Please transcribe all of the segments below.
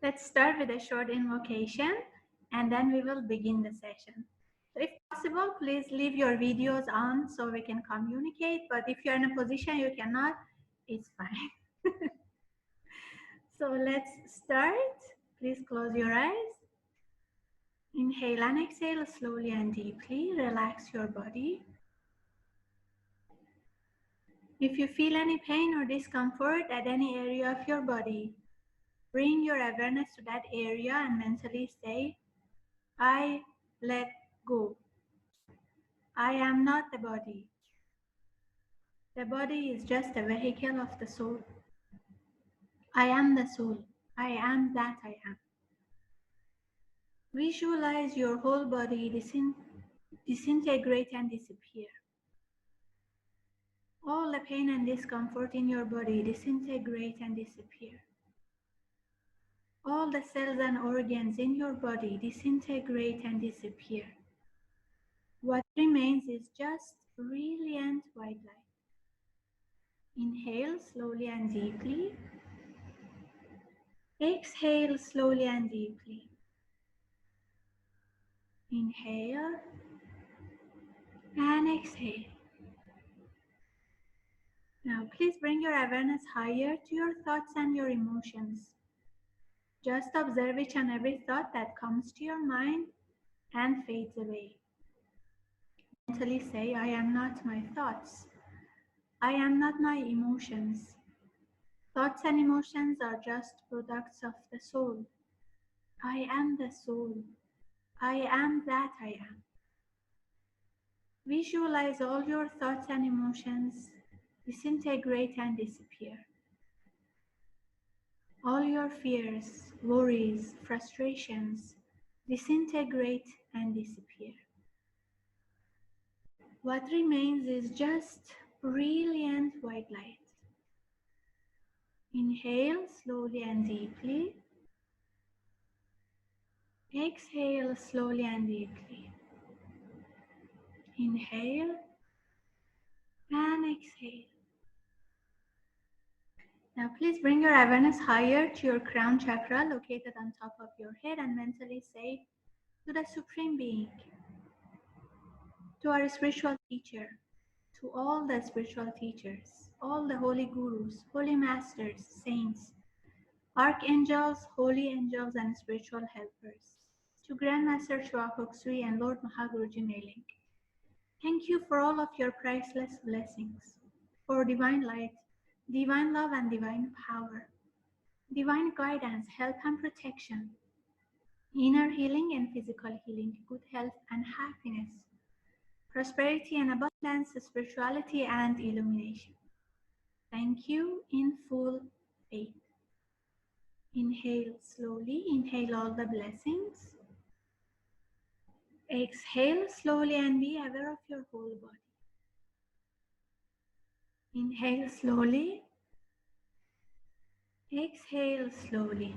Let's start with a short invocation and then we will begin the session. So if possible, please leave your videos on so we can communicate. But if you're in a position you cannot, it's fine. So let's start. Please close your eyes. Inhale and exhale slowly and deeply. Relax your body. If you feel any pain or discomfort at any area of your body, bring your awareness to that area and mentally say, I let go. I am not the body. The body is just a vehicle of the soul. I am the soul. I am that I am. Visualize your whole body disintegrate and disappear. All the pain and discomfort in your body disintegrate and disappear. All the cells and organs in your body disintegrate and disappear. What remains is just brilliant white light. Inhale slowly and deeply. Exhale slowly and deeply. Inhale and exhale. Now please bring your awareness higher to your thoughts and your emotions. Just observe each and every thought that comes to your mind and fades away. Mentally say, I am not my thoughts. I am not my emotions. Thoughts and emotions are just products of the soul. I am the soul. I am that I am. Visualize all your thoughts and emotions disintegrate and disappear. All your fears, worries, frustrations disintegrate and disappear. What remains is just brilliant white light. Inhale slowly and deeply. Exhale slowly and deeply. Inhale and exhale. Now please bring your awareness higher to your crown chakra located on top of your head and mentally say to the Supreme Being, to our spiritual teacher, to all the spiritual teachers, all the holy gurus, holy masters, saints, archangels, holy angels and spiritual helpers, to Grandmaster Chua Sui and Lord Mahaguruji Meling. Thank you for all of your priceless blessings, for divine light, divine love and divine power, divine guidance, help and protection, inner healing and physical healing, good health and happiness, prosperity and abundance, spirituality and illumination. Thank you in full faith. Inhale slowly, inhale all the blessings. Exhale slowly and be aware of your whole body. Inhale slowly. Exhale slowly.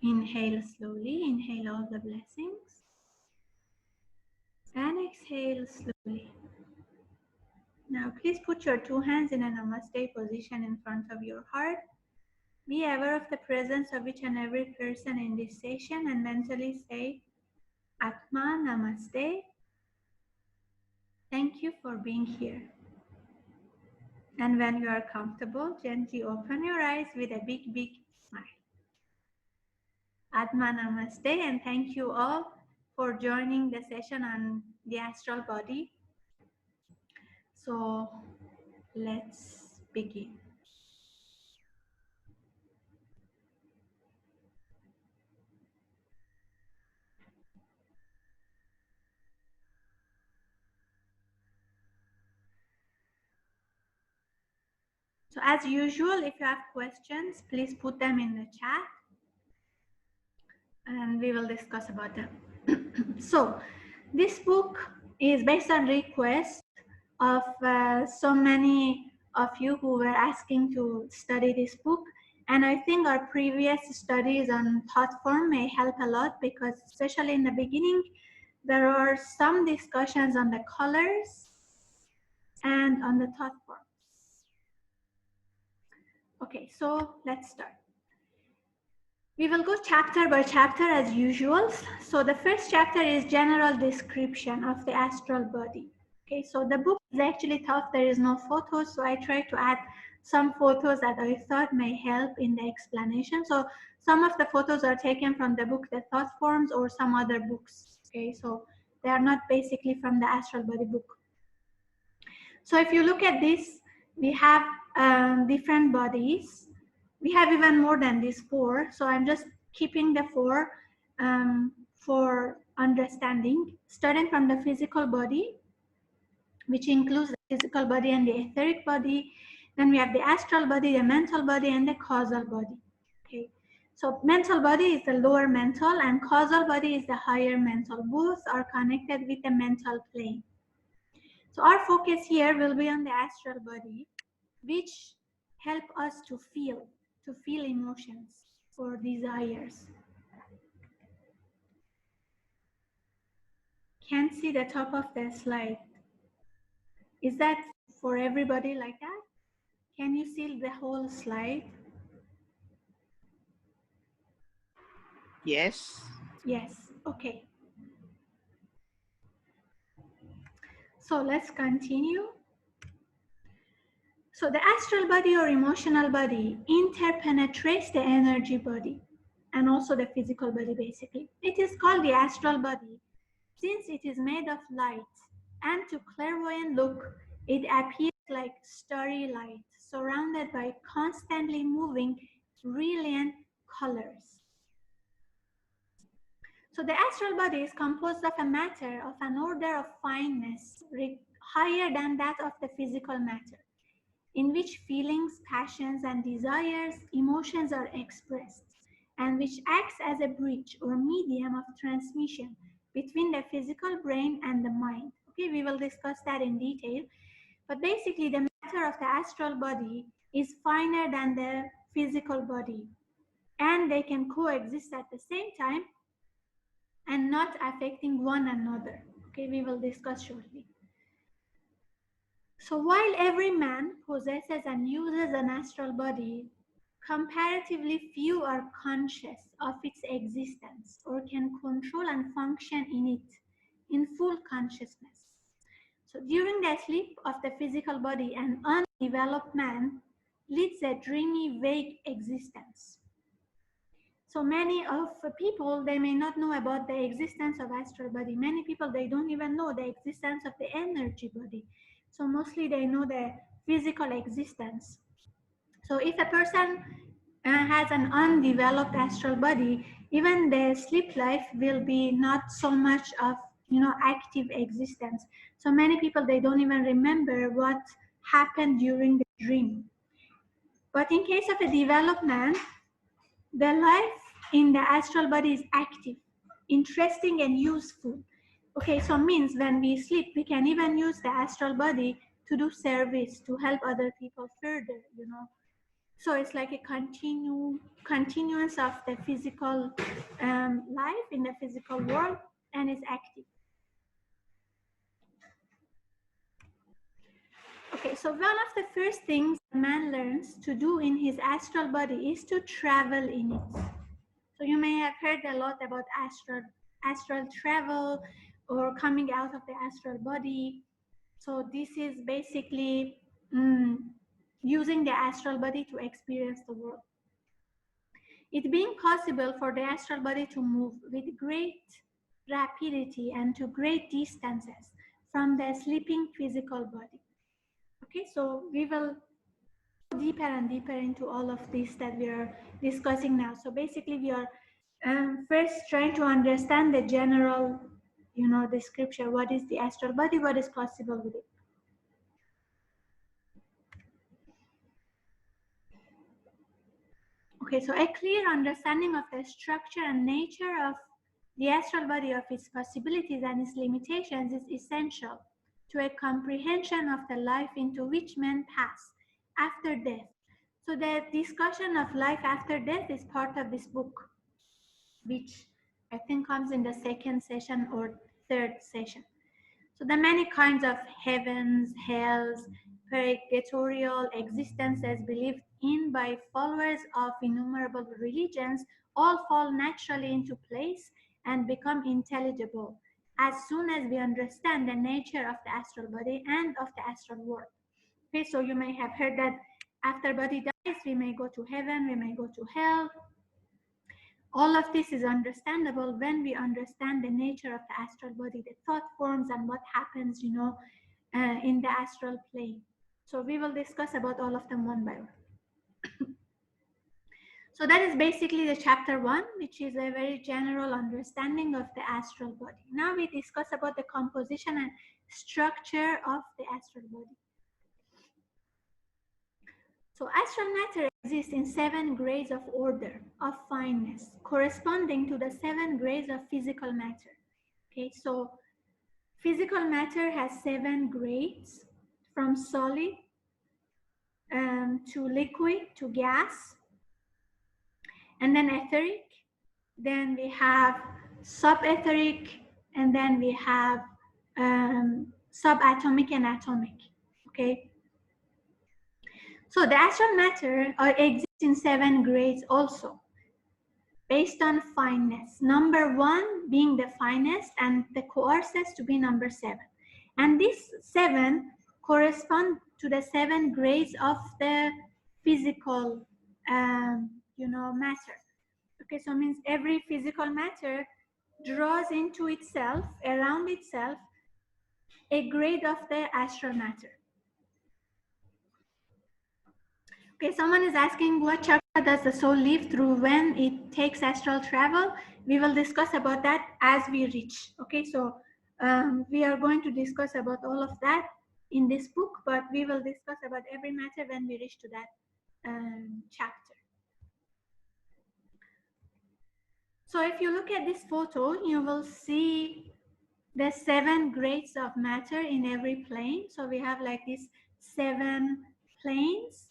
Inhale slowly, inhale all the blessings. And exhale slowly. Now please put your two hands in a namaste position in front of your heart. Be aware of the presence of each and every person in this session and mentally say, Atma Namaste. Thank you for being here. And when you are comfortable, gently open your eyes with a big, big smile. Atma Namaste, and thank you all for joining the session on the astral body. So let's begin. So as usual, if you have questions, please put them in the chat and we will discuss about them. So this book is based on request of so many of you who were asking to study this book. And I think our previous studies on thought form may help a lot because especially in the beginning, there are some discussions on the colors and on the thought form. Okay, so let's start. We will go chapter by chapter as usual. So the first chapter is general description of the astral body. Okay, so the book is actually tough. There is no photos, so I tried to add some photos that I thought may help in the explanation. So some of the photos are taken from the book The Thought Forms or some other books. Okay, so they are not basically from the astral body book. So if you look at this, we have different bodies. We have even more than these 4. So I'm just keeping the 4 for understanding, starting from the physical body, which includes the physical body and the etheric body. Then we have the astral body, the mental body, and the causal body. Okay. So mental body is the lower mental and causal body is the higher mental. Both are connected with the mental plane. So our focus here will be on the astral body, which help us to feel emotions or desires. Can't see the top of the slide. Is that for everybody like that? Can you see the whole slide? Yes. Yes, okay. So let's continue. So the astral body or emotional body interpenetrates the energy body and also the physical body basically. It is called the astral body since it is made of light, and to clairvoyant look, it appears like starry light surrounded by constantly moving brilliant colors. So the astral body is composed of a matter of an order of fineness higher than that of the physical matter, in which feelings, passions, and desires, emotions are expressed, and which acts as a bridge or medium of transmission between the physical brain and the mind. Okay, we will discuss that in detail. But basically, the matter of the astral body is finer than the physical body, and they can coexist at the same time and not affecting one another. Okay, we will discuss shortly. So while every man possesses and uses an astral body, comparatively few are conscious of its existence or can control and function in it in full consciousness. So during the sleep of the physical body, an undeveloped man leads a dreamy, vague existence. So many of people, they may not know about the existence of astral body. Many people, they don't even know the existence of the energy body. So mostly they know the physical existence. So if a person has an undeveloped astral body, even the sleep life will be not so much of active existence. So many people, they don't even remember what happened during the dream. But in case of a developed man, the life in the astral body is active, interesting, and useful. Okay, so means when we sleep, we can even use the astral body to do service, to help other people further. So it's like a continuance of the physical life in the physical world, and it's active. Okay, so one of the first things a man learns to do in his astral body is to travel in it. So you may have heard a lot about astral travel or coming out of the astral body. So this is basically using the astral body to experience the world. It being possible for the astral body to move with great rapidity and to great distances from the sleeping physical body. Okay, so we will go deeper and deeper into all of this that we are discussing now. So basically we are first trying to understand the general, description. What is the astral body? What is possible with it? Okay, so a clear understanding of the structure and nature of the astral body, of its possibilities and its limitations, is essential to a comprehension of the life into which men pass after death. So the discussion of life after death is part of this book, which I think comes in the second session or third session. So there are many kinds of heavens, hells, purgatorial existences believed in by followers of innumerable religions all fall naturally into place and become intelligible as soon as we understand the nature of the astral body and of the astral world. Okay, so you may have heard that after body dies, we may go to heaven, we may go to hell. All of this is understandable when we understand the nature of the astral body, the thought forms and what happens, in the astral plane. So we will discuss about all of them one by one. So that is basically the chapter 1, which is a very general understanding of the astral body. Now we discuss about the composition and structure of the astral body. So astral matter exists in 7 grades of order of fineness, corresponding to the 7 grades of physical matter. Okay, so physical matter has 7 grades, from solid to liquid to gas, and then etheric. Then we have subetheric, and then we have subatomic and atomic. Okay. So the astral matter exists in 7 grades also, based on fineness. Number 1 being the finest, and the coarses to be number 7. And these 7 correspond to the 7 grades of the physical, matter. Okay, so it means every physical matter draws into itself, around itself, a grade of the astral matter. Okay, someone is asking what chakra does the soul live through when it takes astral travel? We will discuss about that as we reach. Okay, so we are going to discuss about all of that in this book, but we will discuss about every matter when we reach to that chapter. So if you look at this photo, you will see the 7 grades of matter in every plane. So we have like these 7 planes.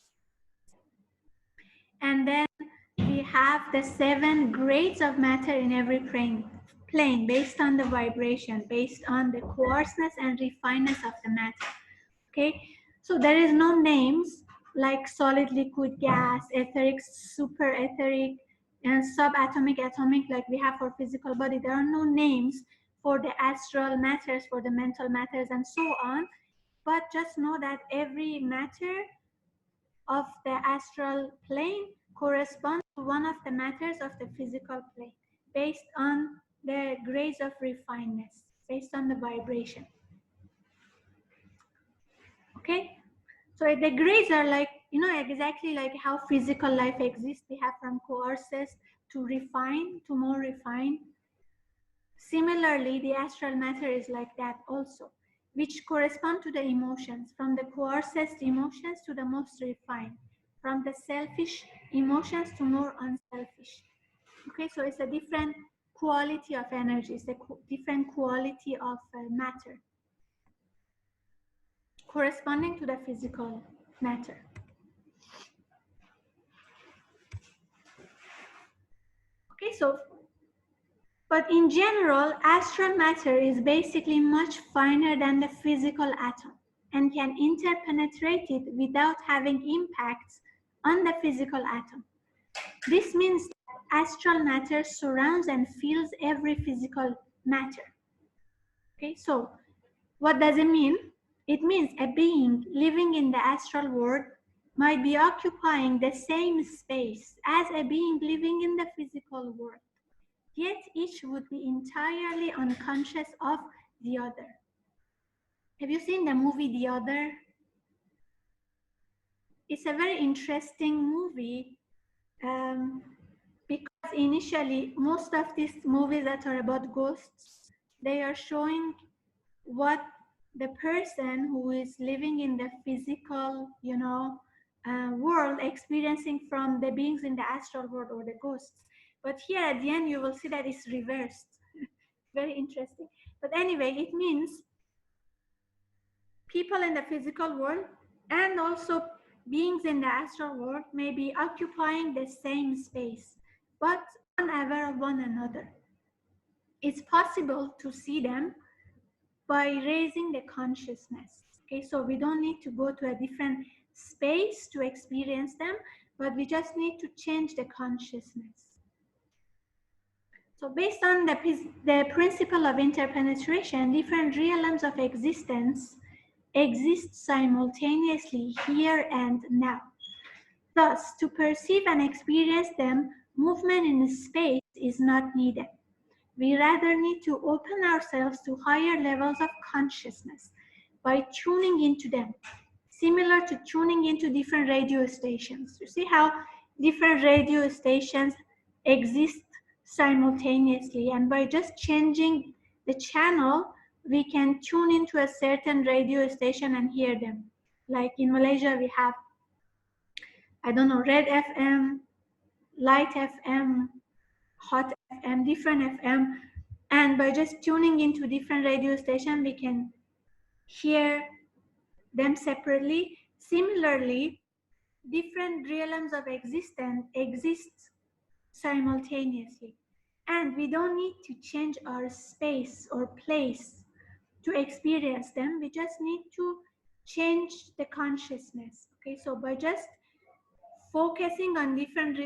And then we have the 7 grades of matter in every plane based on the vibration, based on the coarseness and refineness of the matter. Okay, so there is no names like solid, liquid, gas, etheric, super etheric, and subatomic, atomic like we have for physical body. There are no names for the astral matters, for the mental matters, and so on. But just know that every matter of the astral plane corresponds to one of the matters of the physical plane based on the grades of refinedness, based on the vibration. Okay, so the grades are like, exactly like how physical life exists. We have from coarses to refined to more refined. Similarly, the astral matter is like that also, which correspond to the emotions, from the coarsest emotions to the most refined, from the selfish emotions to more unselfish. Okay, so it's a different quality of energy, it's a different quality of matter, corresponding to the physical matter. Okay, so, but in general, astral matter is basically much finer than the physical atom and can interpenetrate it without having impacts on the physical atom. This means that astral matter surrounds and fills every physical matter. Okay, so what does it mean? It means a being living in the astral world might be occupying the same space as a being living in the physical world, yet each would be entirely unconscious of the other. Have you seen the movie The Other? It's a very interesting movie because initially most of these movies that are about ghosts, they are showing what the person who is living in the physical, world experiencing from the beings in the astral world or the ghosts. But here at the end, you will see that it's reversed. Very interesting. But anyway, it means people in the physical world and also beings in the astral world may be occupying the same space, but unaware of one another. It's possible to see them by raising the consciousness. Okay, so we don't need to go to a different space to experience them, but we just need to change the consciousness. So based on the principle of interpenetration, different realms of existence exist simultaneously here and now. Thus, to perceive and experience them, movement in space is not needed. We rather need to open ourselves to higher levels of consciousness by tuning into them, similar to tuning into different radio stations. You see how different radio stations exist simultaneously, and by just changing the channel, we can tune into a certain radio station and hear them. Like in Malaysia, we have, I don't know, Red FM, Light FM, Hot FM, different FM, and by just tuning into different radio stations, we can hear them separately. Similarly, different realms of existence exist simultaneously, and we don't need to change our space or place to experience them. We just need to change the consciousness. Okay, so by just focusing on different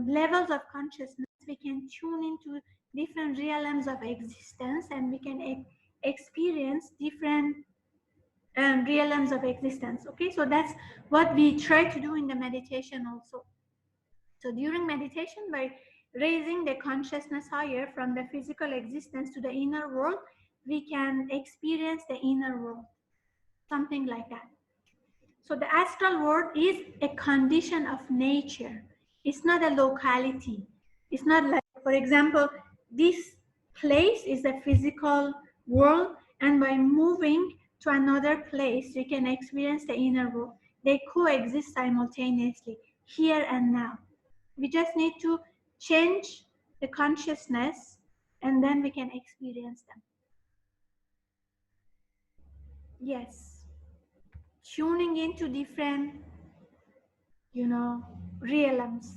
levels of consciousness, we can tune into different realms of existence, and we can experience different realms of existence. Okay, so that's what we try to do in the meditation also. So during meditation, by raising the consciousness higher from the physical existence to the inner world, we can experience the inner world, something like that. So the astral world is a condition of nature. It's not a locality. It's not like, for example, this place is a physical world, and by moving to another place, you can experience the inner world. They coexist simultaneously, here and now. We just need to change the consciousness, and then we can experience them. Yes. Tuning into different, realms.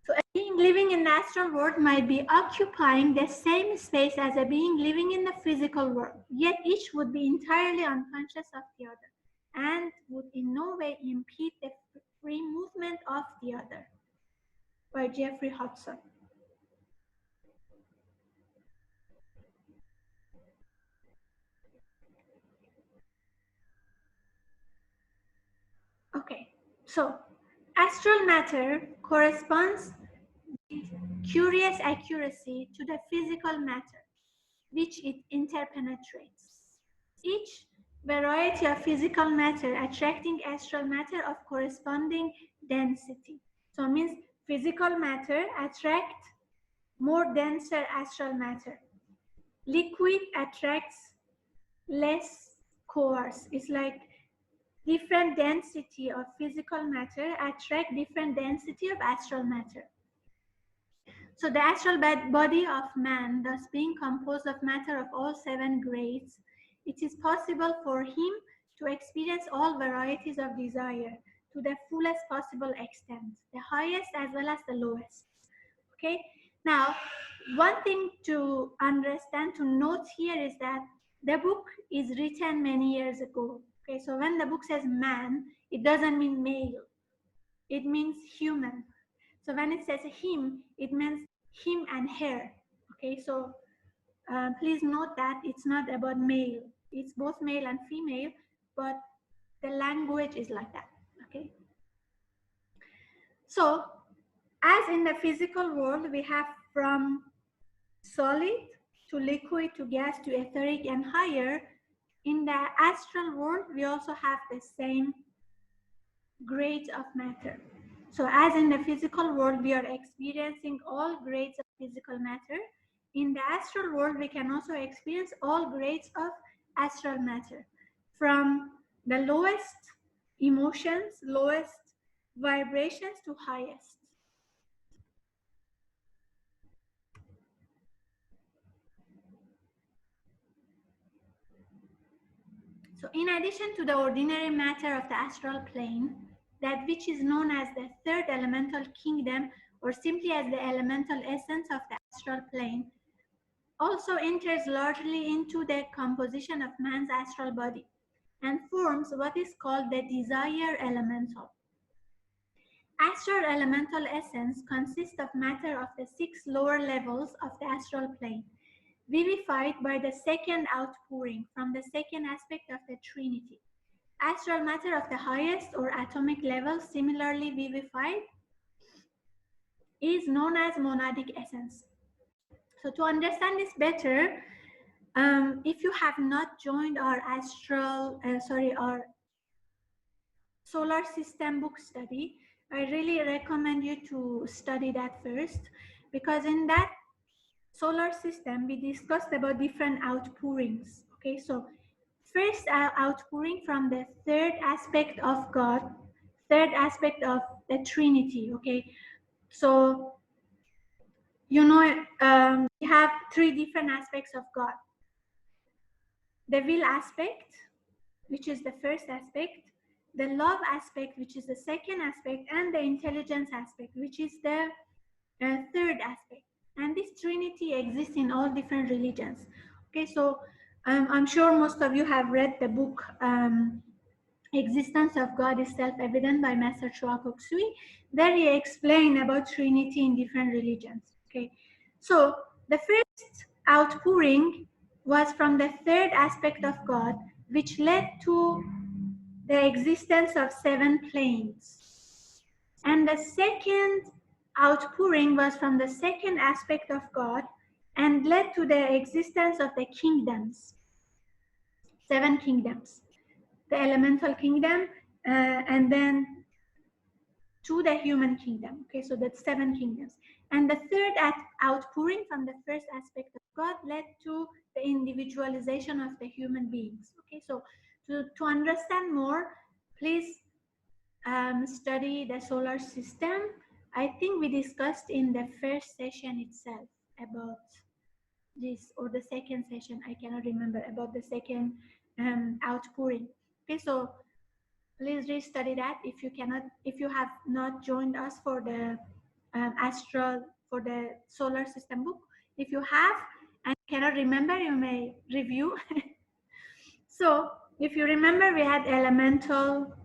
So a being living in the astral world might be occupying the same space as a being living in the physical world, yet each would be entirely unconscious of the other and would in no way impede the free movement of the other. By Jeffrey Hudson. Okay, so astral matter corresponds with curious accuracy to the physical matter, which it interpenetrates. Each variety of physical matter attracting astral matter of corresponding density. So it means physical matter attract more denser astral matter. Liquid attracts less coarse. It's like different density of physical matter attract different density of astral matter. So the astral body of man, thus being composed of matter of all 7 grades, it is possible for him to experience all varieties of desire to the fullest possible extent, the highest as well as the lowest. Okay, now one thing to understand, to note here, is that the book is written many years ago. Okay, so when the book says man, it doesn't mean male, it means human. So when it says him, it means him and her. Okay, so please note that it's not about male. It's both male and female, but the language is like that. Okay. So as in the physical world, we have from solid to liquid to gas to etheric and higher. In the astral world, we also have the same grades of matter. So as in the physical world, we are experiencing all grades of physical matter. In the astral world, we can also experience all grades of astral matter, from the lowest emotions, lowest vibrations to highest. So in addition to the ordinary matter of the astral plane, that which is known as the third elemental kingdom, or simply as the elemental essence of the astral plane, also enters largely into the composition of man's astral body and forms what is called the desire elemental. Astral elemental essence consists of matter of the 6 lower levels of the astral plane, vivified by the second outpouring from the second aspect of the Trinity. Astral matter of the highest or atomic level, similarly vivified, is known as monadic essence. So to understand this better, if you have not joined our our solar system book study, I really recommend you to study that first, because in that solar system we discussed about different outpourings. Okay, so first outpouring from the third aspect of God, third aspect of the Trinity. Okay, so you know, we have 3 different aspects of God: the will aspect, which is the first aspect, the love aspect, which is the second aspect, and the intelligence aspect, which is the third aspect. And this Trinity exists in all different religions. Okay, so I'm sure most of you have read the book Existence of God is Self-Evident by Master Chua Kok Sui. There he explained about Trinity in different religions. Okay, so the first outpouring was from the third aspect of God, which led to the existence of 7 planes. And the second outpouring was from the second aspect of God and led to the existence of the kingdoms, 7 kingdoms, the elemental kingdom, and then to the human kingdom. Okay, so that's 7 kingdoms. And the third outpouring from the first aspect of God led to the individualization of the human beings. Okay, so to understand more, please study the solar system. I think we discussed in the first session itself about this, or the second session, I cannot remember, about the second outpouring. Okay, so please restudy that if you have not joined us for the Astral, for the solar system book. If you have and cannot remember, you may review. So if you remember, we had elemental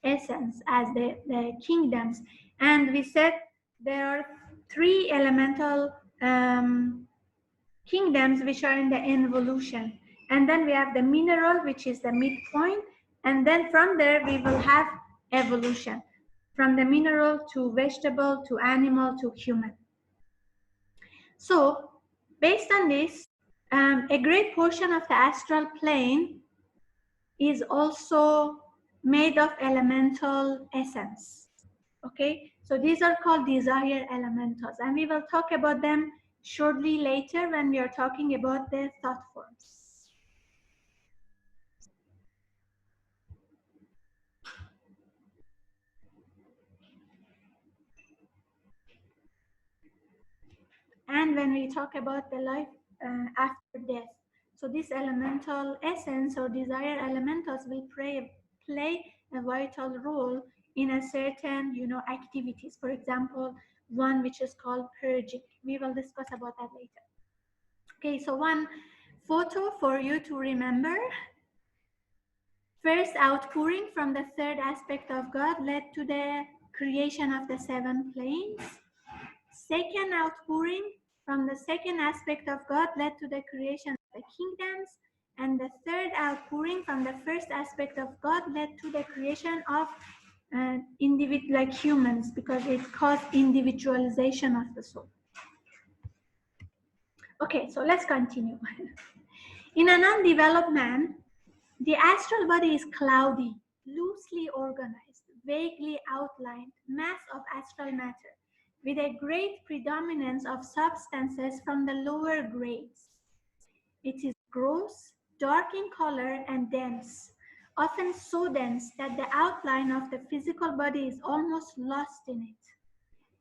essence as the kingdoms, and we said there are 3 elemental kingdoms which are in the involution, and then we have the mineral, which is the midpoint, and then from there we will have evolution from the mineral to vegetable to animal to human. So based on this, a great portion of the astral plane is also made of elemental essence. Okay, so these are called desire elementals, and we will talk about them shortly later when we are talking about the thought forms. And when we talk about the life after death, so this elemental essence or desire elementals will play a vital role in a certain, activities. For example, one which is called purging. We will discuss about that later. Okay, so one photo for you to remember. First outpouring from the third aspect of God led to the creation of the 7 planes. Second outpouring from the second aspect of God led to the creation of the kingdoms. And the third outpouring from the first aspect of God led to the creation of like humans, because it caused individualization of the soul. Okay, so let's continue. In an undeveloped man, the astral body is cloudy, loosely organized, vaguely outlined mass of astral matter, with a great predominance of substances from the lower grades. It is gross, dark in color, and dense, often so dense that the outline of the physical body is almost lost in it,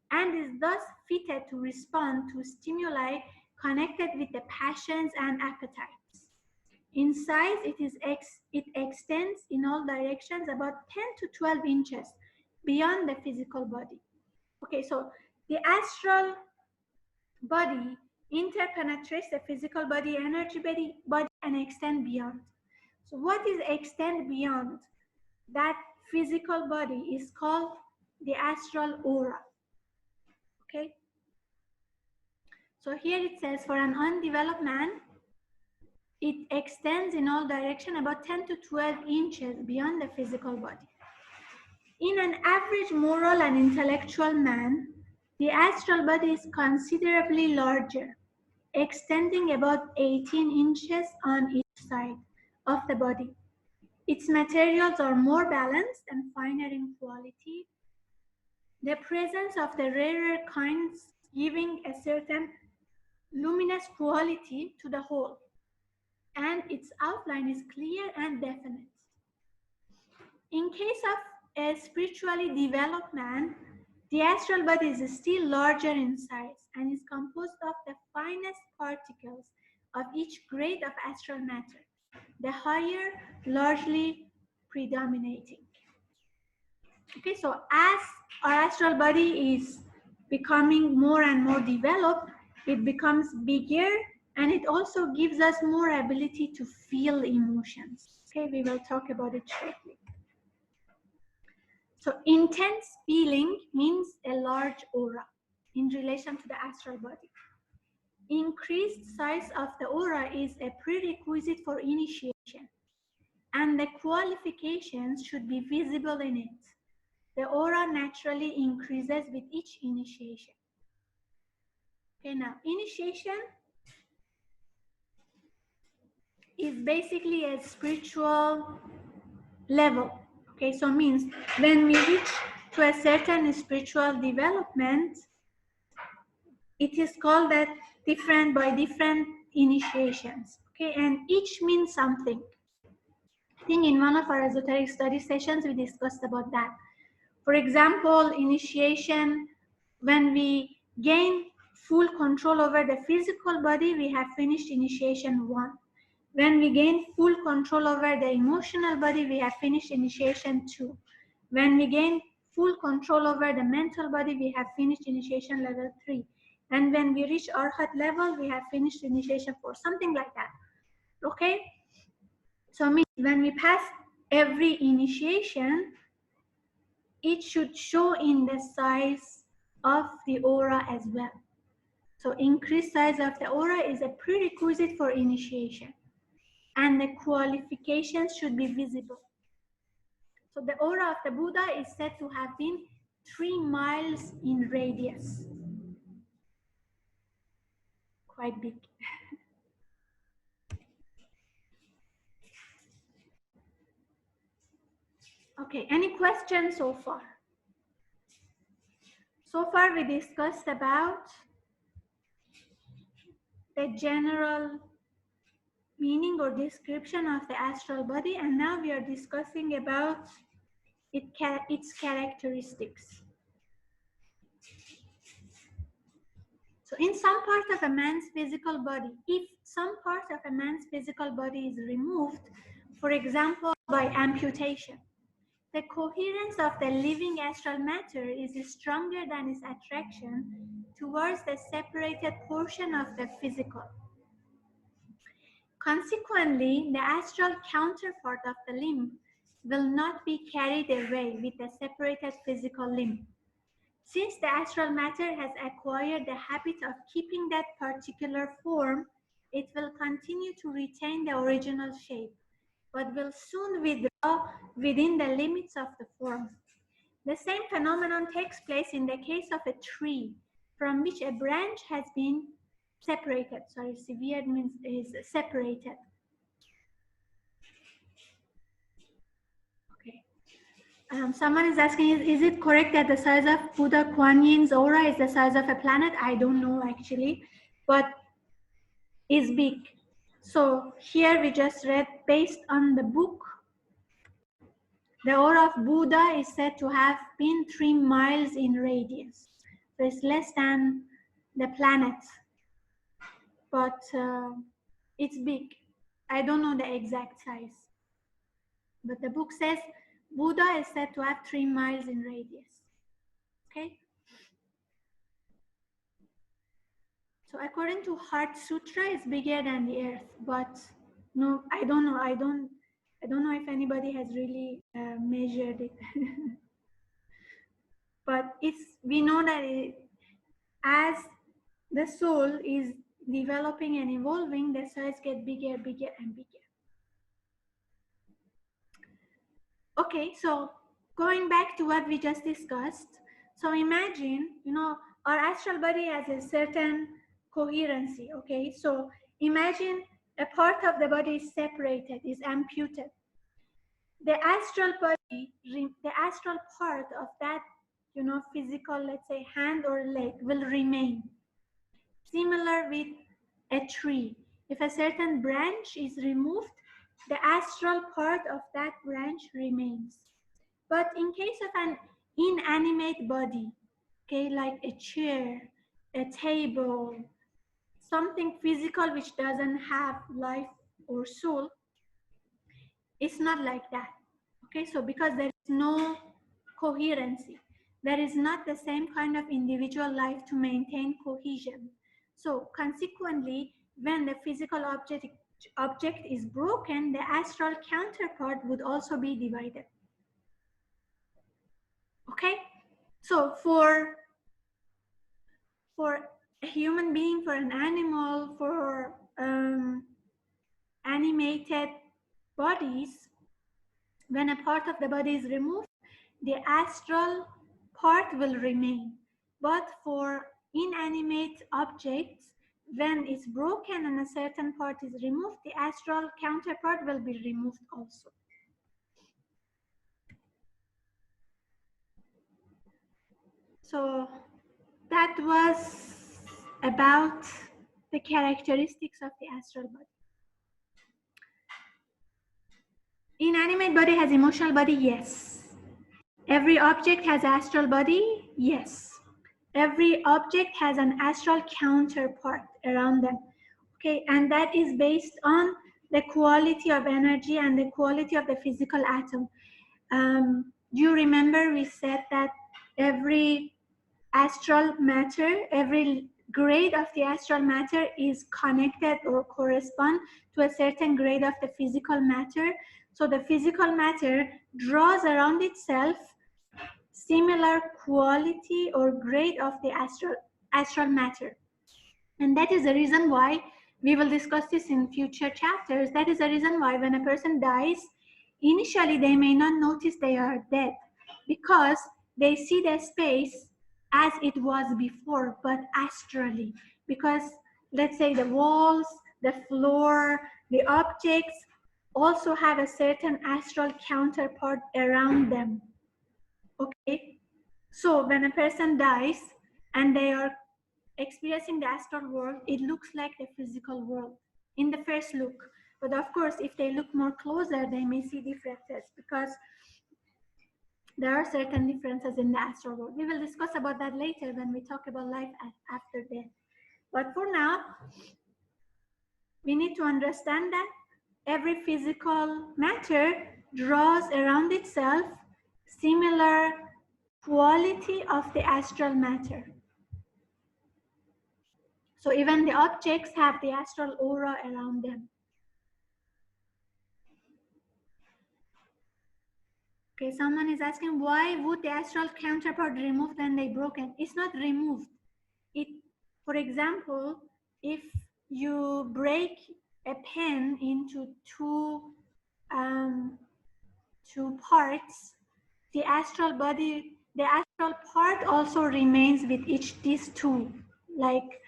and is thus fitted to respond to stimuli connected with the passions and appetites. In size, it extends in all directions about 10 to 12 inches beyond the physical body. Okay, so the astral body interpenetrates the physical body, energy body, and extend beyond. So what is extend beyond that physical body is called the astral aura. Okay. So here it says for an undeveloped man, it extends in all directions about 10 to 12 inches beyond the physical body. In an average moral and intellectual man, the astral body is considerably larger, extending about 18 inches on each side of the body. Its materials are more balanced and finer in quality. The presence of the rarer kinds giving a certain luminous quality to the whole, and its outline is clear and definite. In case of a spiritually developed man, the astral body is still larger in size and is composed of the finest particles of each grade of astral matter, the higher largely predominating. Okay, so as our astral body is becoming more and more developed, it becomes bigger, and it also gives us more ability to feel emotions. Okay, we will talk about it shortly. So intense feeling means a large aura in relation to the astral body. Increased size of the aura is a prerequisite for initiation, and the qualifications should be visible in it. The aura naturally increases with each initiation. Okay, now initiation is basically a spiritual level. Okay, so means when we reach to a certain spiritual development, it is called that different by different initiations. Okay, and each means something. I think in one of our esoteric study sessions we discussed about that. For example, initiation, when we gain full control over the physical body, we have finished initiation 1. When we gain full control over the emotional body, we have finished initiation 2. When we gain full control over the mental body, we have finished initiation level 3. And when we reach Arhat level, we have finished initiation 4, something like that. Okay? So when we pass every initiation, it should show in the size of the aura as well. So increased size of the aura is a prerequisite for initiation, and the qualifications should be visible. So the aura of the Buddha is said to have been 3 miles in radius. Quite big. Okay, any questions so far? So far we discussed about the general meaning or description of the astral body, and now we are discussing about its characteristics. So in some part of a man's physical body, if some part of a man's physical body is removed, for example, by amputation, the coherence of the living astral matter is stronger than its attraction towards the separated portion of the physical. Consequently, the astral counterpart of the limb will not be carried away with the separated physical limb. Since the astral matter has acquired the habit of keeping that particular form, it will continue to retain the original shape, but will soon withdraw within the limits of the form. The same phenomenon takes place in the case of a tree from which a branch has been separated. Sorry, severed means is separated. Okay. Someone is asking, is it correct that the size of Buddha Kuan Yin's aura is the size of a planet? I don't know actually, but is big. So here we just read, based on the book, the aura of Buddha is said to have been 3 miles in radius. So it's less than the planet, but it's big. I don't know the exact size, but the book says Buddha is said to have 3 miles in radius. Okay. So according to Heart Sutra, it's bigger than the earth, but no, I don't know. I don't know if anybody has really measured it. But we know that as the soul is developing and evolving, the size get bigger, bigger, and bigger. Okay, so going back to what we just discussed, so imagine, our astral body has a certain coherency, okay? So imagine a part of the body is separated, is amputated. The astral body, the astral part of that, physical, let's say, hand or leg will remain. Similar with a tree. If a certain branch is removed, the astral part of that branch remains. But in case of an inanimate body, okay, like a chair, a table, something physical which doesn't have life or soul, it's not like that. Okay, so because there is no coherency, there is not the same kind of individual life to maintain cohesion. So consequently, when the physical object is broken, the astral counterpart would also be divided. Okay, so for a human being, for an animal, for animated bodies, when a part of the body is removed, the astral part will remain. But for inanimate objects, when it's broken and a certain part is removed, the astral counterpart will be removed also. So that was about the characteristics of the astral body. Inanimate body has emotional body, yes. Every object has astral body, yes. Every object has an astral counterpart around them. Okay, and that is based on the quality of energy and the quality of the physical atom. Do you remember we said that every astral matter, every grade of the astral matter is connected or correspond to a certain grade of the physical matter. So the physical matter draws around itself similar quality or grade of the astral matter. And that is the reason why we will discuss this in future chapters. That is the reason why when a person dies, initially they may not notice they are dead because they see the space as it was before, but astrally. Because let's say the walls, the floor, the objects also have a certain astral counterpart around them. Okay, so when a person dies and they are experiencing the astral world, it looks like the physical world in the first look. But of course, if they look more closer, they may see differences because there are certain differences in the astral world. We will discuss about that later when we talk about life after death. But for now, we need to understand that every physical matter draws around itself similar quality of the astral matter. So even the objects have the astral aura around them. Okay, someone is asking why would the astral counterpart removed when they broken? It's not removed. For example, if you break a pen into two parts, the astral part also remains with these two, like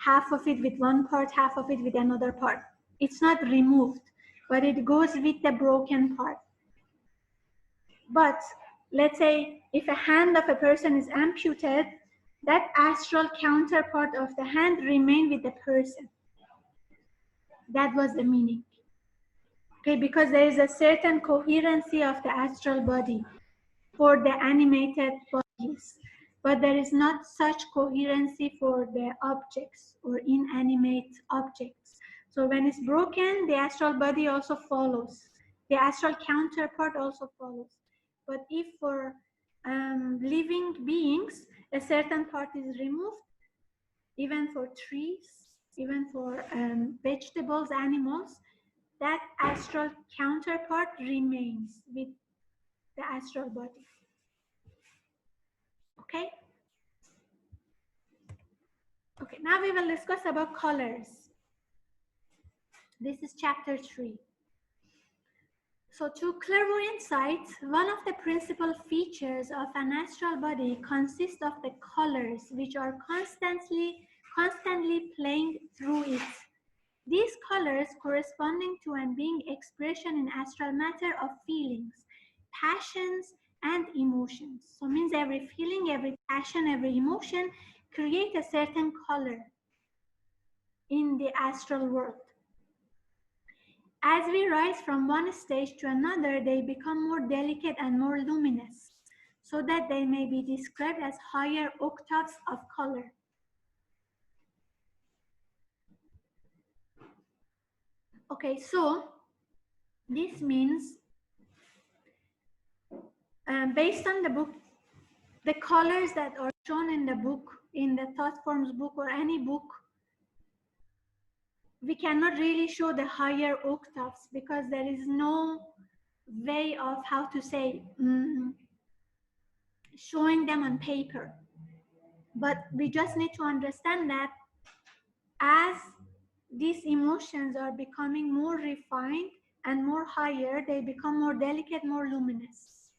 half of it with one part, half of it with another part. It's not removed, but it goes with the broken part. But let's say if a hand of a person is amputated, that astral counterpart of the hand remain with the person. That was the meaning. Okay, because there is a certain coherency of the astral body for the animated bodies, but there is not such coherency for the objects or inanimate objects. So when it's broken, the astral body also follows. The astral counterpart also follows. But if for living beings, a certain part is removed, even for trees, even for vegetables, animals, that astral counterpart remains with the astral body. Okay? Okay, now we will discuss about colors. This is chapter 3. So to clairvoyant sight, one of the principal features of an astral body consists of the colors which are constantly playing through it. These colors corresponding to and being expression in astral matter of feelings, passions, and emotions. So means every feeling, every passion, every emotion create a certain color in the astral world. As we rise from one stage to another, they become more delicate and more luminous, so that they may be described as higher octaves of color. Okay, so this means, based on the book, the colors that are shown in the book, in the Thought Forms book or any book, we cannot really show the higher octaves because there is no way of, how to say, showing them on paper. But we just need to understand that as these emotions are becoming more refined and more higher, they become more delicate, more luminous.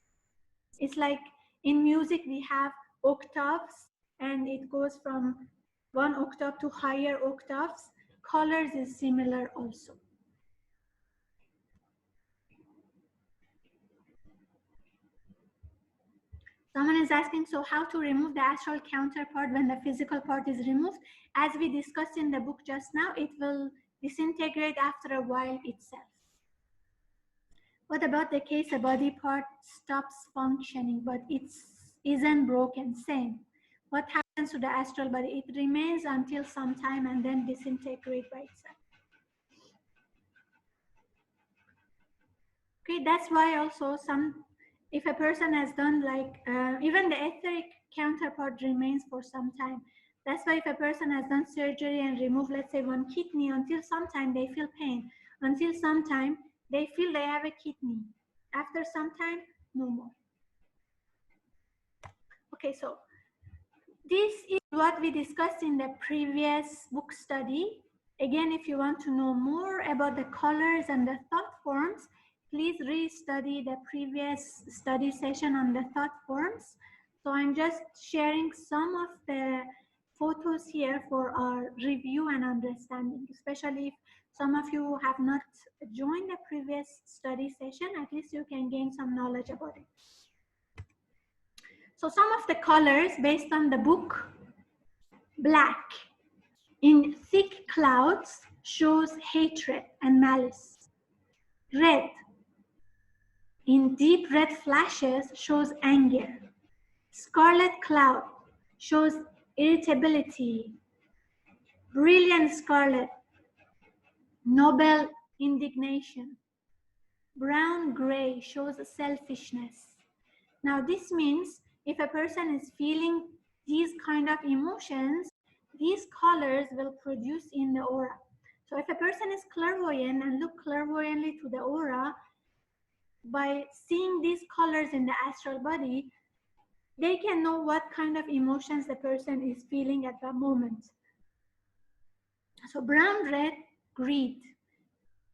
It's like in music, we have octaves and it goes from one octave to higher octaves. Colors is similar also. Someone is asking, so how to remove the astral counterpart when the physical part is removed? As we discussed in the book just now, it will disintegrate after a while itself. What about the case a body part stops functioning, but it isn't broken? Same. What happens to the astral body? It remains until some time and then disintegrate by itself. Okay, that's why also if a person has done like, even the etheric counterpart remains for some time. That's why if a person has done surgery and removed, let's say, one kidney, until some time they feel pain. Until some time they feel they have a kidney. After some time, no more. Okay, so this is what we discussed in the previous book study. Again, if you want to know more about the colors and the thought forms, please re-study the previous study session on the thought forms. So I'm just sharing some of the photos here for our review and understanding, especially if some of you have not joined the previous study session, at least you can gain some knowledge about it. So some of the colors based on the book: black in thick clouds shows hatred and malice. Red in deep red flashes shows anger. Scarlet cloud shows irritability. Brilliant scarlet, noble indignation. Brown gray shows selfishness. Now this means if a person is feeling these kind of emotions, these colors will produce in the aura. So if a person is clairvoyant and look clairvoyantly to the aura, by seeing these colors in the astral body, they can know what kind of emotions the person is feeling at that moment. So brown red, greed,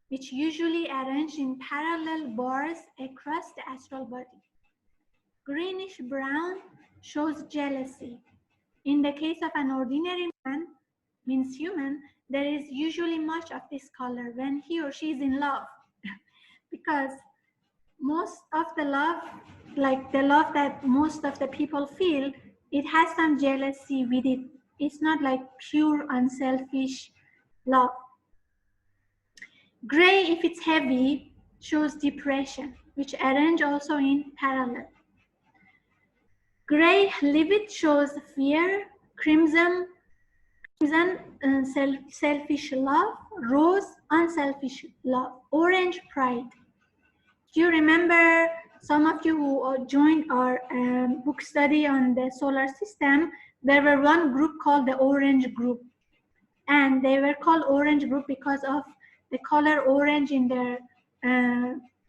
which usually arranged in parallel bars across the astral body. Greenish brown shows jealousy. In the case of an ordinary man, means human, there is usually much of this color when he or she is in love. Because most of the love, like the love that most of the people feel, it has some jealousy with it. It's not like pure unselfish love. Gray, if it's heavy, shows depression, which arrange also in parallel. Gray livid shows fear. Crimson selfish love. Rose, unselfish love. Orange, pride. Do you remember some of you who joined our book study on the solar system, there were one group called the orange group. And they were called orange group because of the color orange in their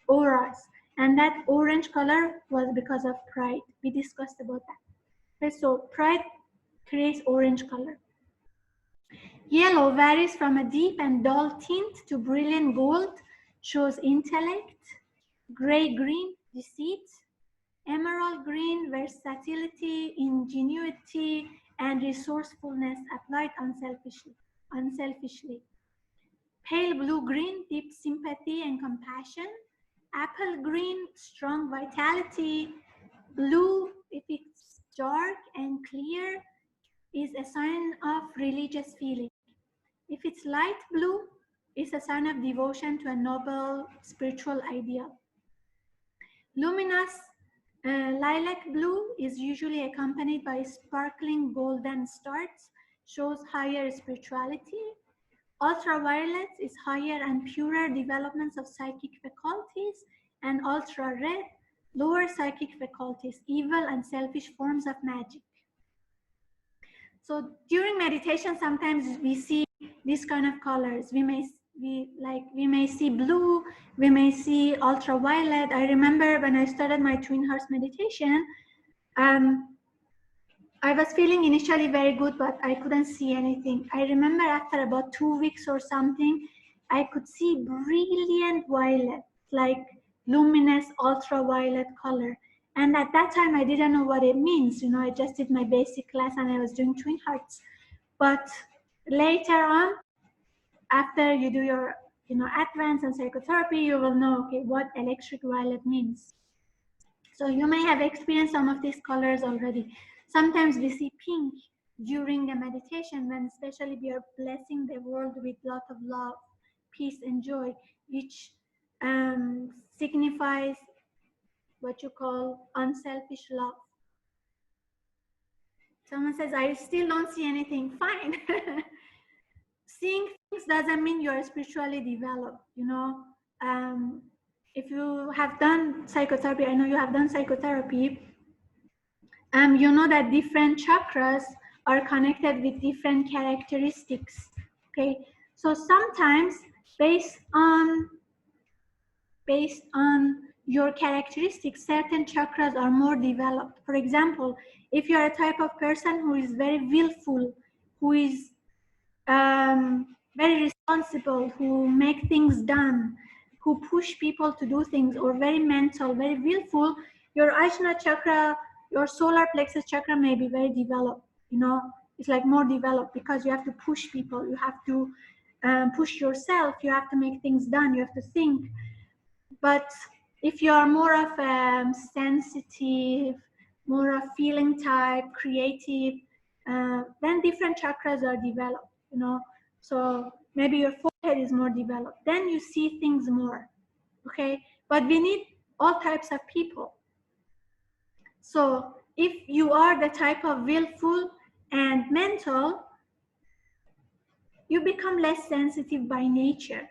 auras. And that orange color was because of pride. We discussed about that. Okay, so pride creates orange color. Yellow varies from a deep and dull tint to brilliant gold, shows intellect. Gray-green, deceit. Emerald green, versatility, ingenuity, and resourcefulness applied unselfishly. Pale blue-green, deep sympathy and compassion. Apple green, strong vitality. Blue, if it's dark and clear, is a sign of religious feeling. If it's light blue, it's a sign of devotion to a noble spiritual ideal. Luminous lilac blue is usually accompanied by sparkling golden stars, shows higher spirituality. Ultraviolet is higher and purer developments of psychic faculties, and ultra-red, lower psychic faculties, evil and selfish forms of magic. So during meditation, sometimes we see these kind of colors. We may see blue, we may see ultraviolet. I remember when I started my Twin Hearts meditation, I was feeling initially very good, but I couldn't see anything. I remember after about 2 weeks or something, I could see brilliant violet, like luminous ultraviolet color. And at that time, I didn't know what it means. You know, I just did my basic class and I was doing Twin Hearts. But later on, after you do your, advanced and psychotherapy, you will know, okay, what electric violet means. So you may have experienced some of these colors already. Sometimes we see pink during the meditation when especially we are blessing the world with a lot of love, peace, and joy, which signifies what you call unselfish love. Someone says, I still don't see anything. Fine. Seeing things doesn't mean you're spiritually developed, if you have done psychotherapy, I know you have done psychotherapy, you know that different chakras are connected with different characteristics. Okay, so sometimes based on your characteristics, certain chakras are more developed. For example, if you are a type of person who is very willful, who is very responsible, who make things done, who push people to do things, or very mental, very willful, your Ajna chakra, your solar plexus chakra may be very developed. It's like more developed because you have to push people, you have to push yourself, you have to make things done, you have to think. But if you are more of a sensitive, more of feeling type, creative, then different chakras are developed, So maybe your forehead is more developed. Then you see things more, okay? But we need all types of people. So if you are the type of willful and mental, you become less sensitive by nature.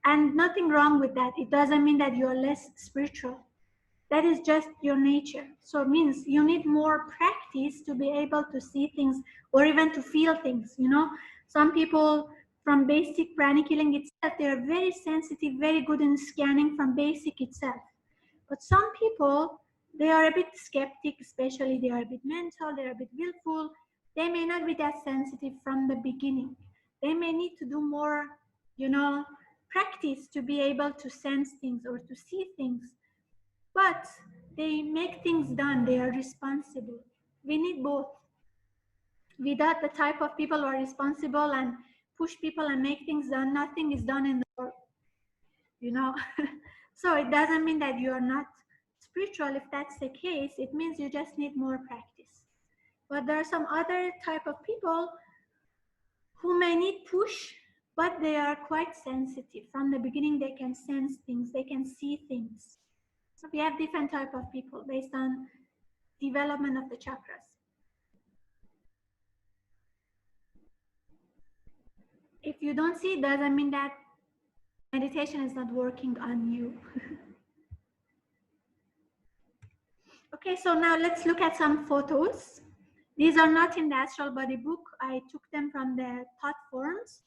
And nothing wrong with that. It doesn't mean that you're less spiritual. That is just your nature. So it means you need more practice to be able to see things or even to feel things. Some people from basic pranic healing itself, they are very sensitive, very good in scanning from basic itself. But some people, they are a bit skeptic, especially they are a bit mental, they are a bit willful. They may not be that sensitive from the beginning. They may need to do more, practice to be able to sense things or to see things. But they make things done. They are responsible. We need both. Without the type of people who are responsible and push people and make things done, nothing is done in the world, So it doesn't mean that you're not spiritual. If that's the case, it means you just need more practice. But there are some other type of people who may need push, but they are quite sensitive. From the beginning, they can sense things, they can see things. So we have different type of people based on development of the chakras. If you don't see, it doesn't mean that meditation is not working on you. Okay, so now let's look at some photos. These are not in the Astral Body book. I took them from the thought forms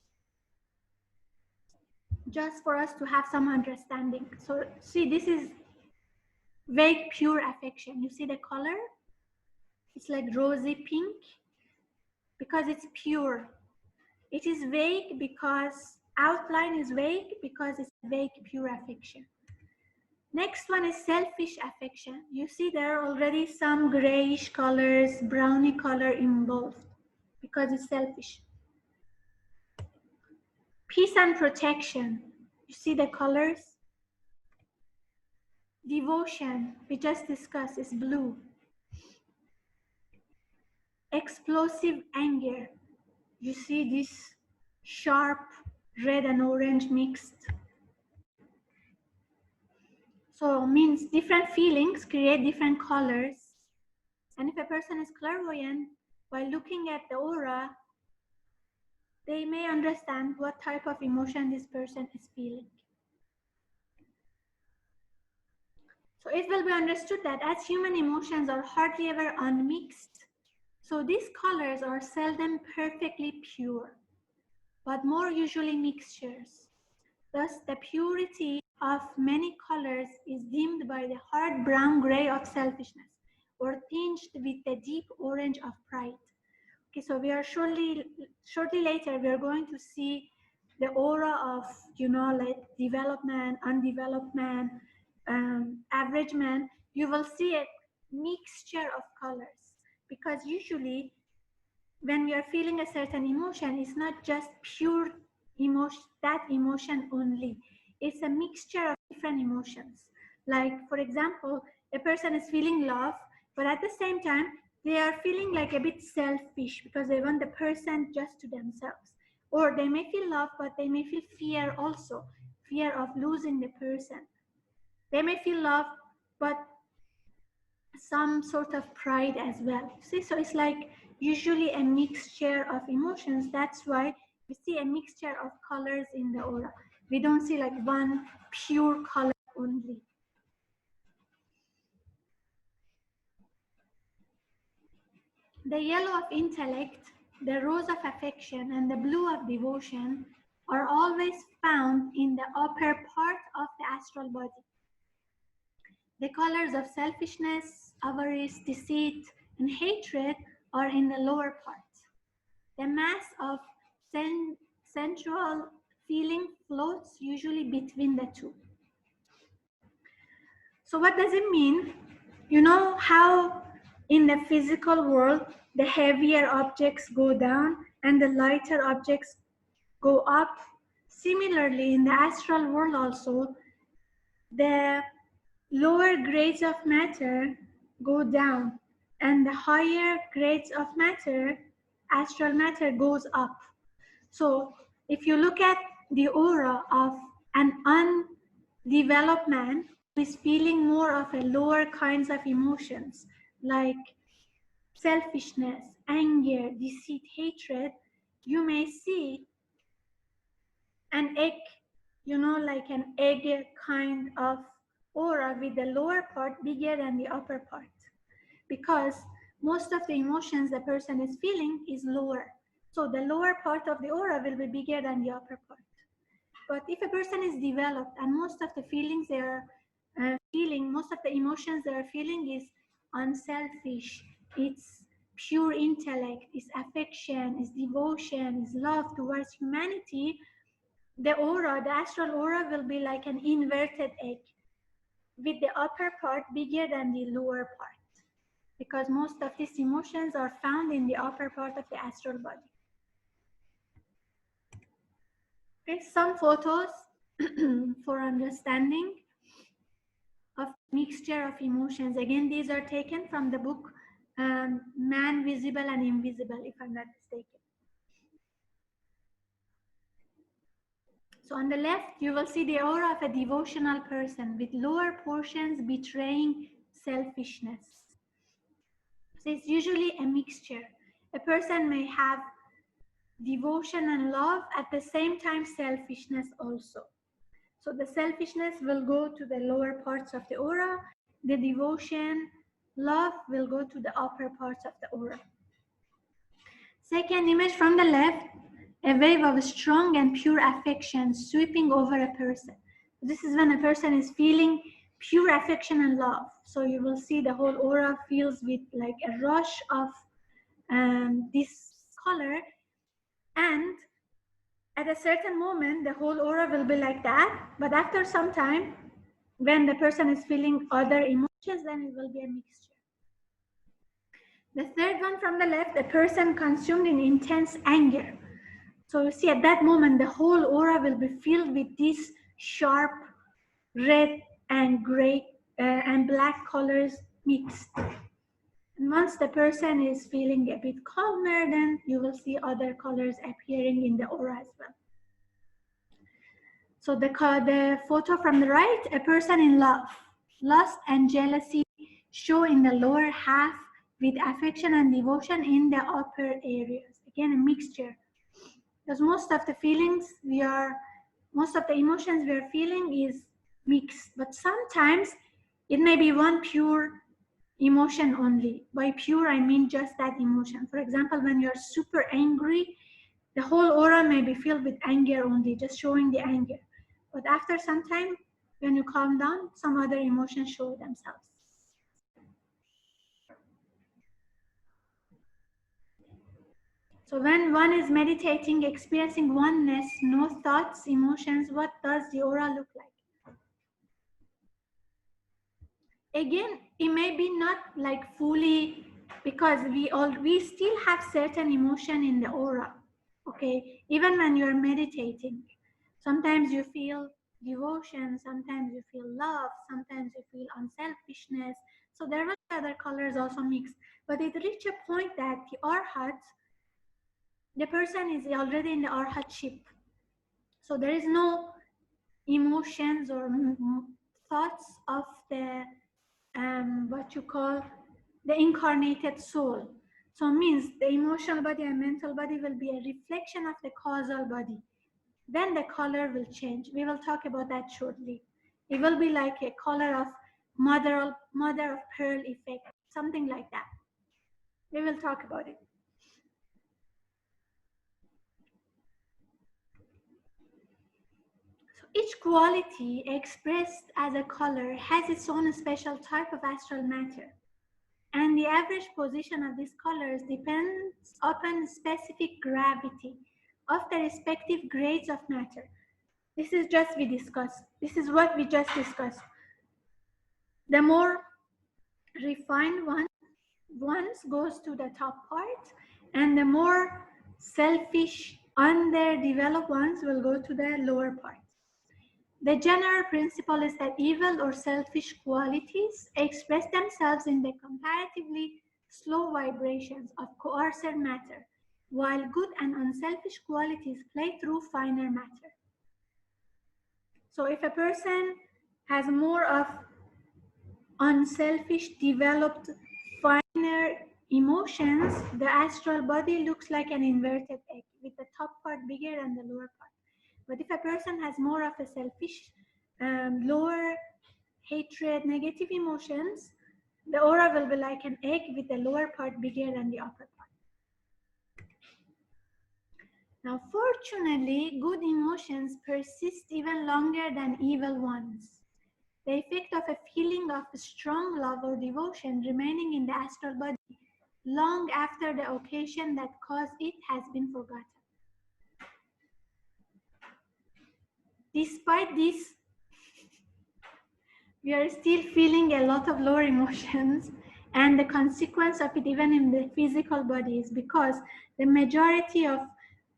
just for us to have some understanding. So see, this is vague pure affection. You see the color? It's like rosy pink because it's pure. It is vague because outline is vague because it's vague pure affection. Next one is selfish affection. You see there are already some grayish colors, browny color involved because it's selfish. Peace and protection. You see the colors? Devotion, we just discussed, is blue. Explosive anger. You see this sharp red and orange mixed. So means different feelings create different colors. And if a person is clairvoyant, by looking at the aura, they may understand what type of emotion this person is feeling. So it will be understood that as human emotions are hardly ever unmixed, so these colors are seldom perfectly pure, but more usually mixtures. Thus, the purity of many colors is dimmed by the hard brown-gray of selfishness, or tinged with the deep orange of pride. Okay, so we are shortly later, we are going to see the aura of, like developed man, undeveloped man, average man. You will see a mixture of colors because usually when we are feeling a certain emotion, it's not just pure emotion, that emotion only. It's a mixture of different emotions. Like, for example, a person is feeling love, but at the same time, they are feeling like a bit selfish because they want the person just to themselves. Or they may feel love, but they may feel fear also, fear of losing the person. They may feel love, but some sort of pride as well. See, so it's like usually a mixture of emotions. That's why we see a mixture of colors in the aura. We don't see like one pure color only. The yellow of intellect, the rose of affection, and the blue of devotion are always found in the upper part of the astral body. The colors of selfishness, avarice, deceit, and hatred are in the lower part. The mass of sensual feeling floats usually between the two. So what does it mean? You know how in the physical world, the heavier objects go down and the lighter objects go up? Similarly, in the astral world also, the lower grades of matter go down and the higher grades of matter, astral matter, goes up. So if you look at the aura of an undeveloped man who is feeling more of a lower kinds of emotions like selfishness, anger, deceit, hatred, you may see an egg, like an egg kind of aura with the lower part bigger than the upper part. Because most of the emotions the person is feeling is lower. So the lower part of the aura will be bigger than the upper part. But if a person is developed and most of the feelings they are feeling, most of the emotions they are feeling is unselfish, it's pure intellect, it's affection, it's devotion, it's love towards humanity, the aura, the astral aura will be like an inverted egg with the upper part bigger than the lower part, because most of these emotions are found in the upper part of the astral body. Okay, some photos for understanding of mixture of emotions. Again, these are taken from the book Man, Visible and Invisible, if I'm not mistaken. So on the left, you will see the aura of a devotional person with lower portions betraying selfishness. So it's usually a mixture. A person may have devotion and love, at the same time selfishness also. So the selfishness will go to the lower parts of the aura, the devotion Love will go to the upper parts of the aura. Second image from the left, a wave of strong and pure affection sweeping over a person. This is when a person is feeling pure affection and love. So you will see the whole aura feels with like a rush of this color, and at a certain moment the whole aura will be like that, but after some time when the person is feeling other emotions, then it will be a mixture. The third one from the left, a person consumed in intense anger. So you see at that moment the whole aura will be filled with these sharp red and gray and black colors mixed. And once the person is feeling a bit calmer, then you will see other colors appearing in the aura as well. So the photo from the right, a person in love. Lust and jealousy show in the lower half with affection and devotion in the upper areas. Again, a mixture. Because most of the emotions we are feeling is mixed. But sometimes it may be one pure emotion only. By pure, I mean just that emotion. For example, when you're super angry, the whole aura may be filled with anger only, just showing the anger. But after some time, when you calm down, some other emotions show themselves. So when one is meditating, experiencing oneness, no thoughts, emotions, what does the aura look like? Again, it may be not like fully, because we still have certain emotion in the aura. Okay, even when you're meditating, sometimes you feel devotion, sometimes you feel love, sometimes you feel unselfishness. So there will be other colors also mixed, but it reaches a point that the arhat, the person is already in the arhatship. So there is no emotions or thoughts of the what you call the incarnated soul. So it means the emotional body and mental body will be a reflection of the causal body. Then the color will change. We will talk about that shortly. It will be like a color of mother of pearl effect, something like that. We will talk about it. So each quality expressed as a color has its own special type of astral matter. And the average position of these colors depends upon specific gravity of the respective grades of matter. This is what we just discussed. The more refined ones goes to the top part, and the more selfish, underdeveloped ones will go to the lower part. The general principle is that evil or selfish qualities express themselves in the comparatively slow vibrations of coarser matter, while good and unselfish qualities play through finer matter. So if a person has more of unselfish, developed, finer emotions, the astral body looks like an inverted egg with the top part bigger and the lower part. But if a person has more of a selfish, lower hatred, negative emotions, the aura will be like an egg with the lower part bigger than the upper part. Now, fortunately, good emotions persist even longer than evil ones. The effect of a feeling of strong love or devotion remaining in the astral body long after the occasion that caused it has been forgotten. Despite this, we are still feeling a lot of lower emotions, and the consequence of it even in the physical body is because the majority of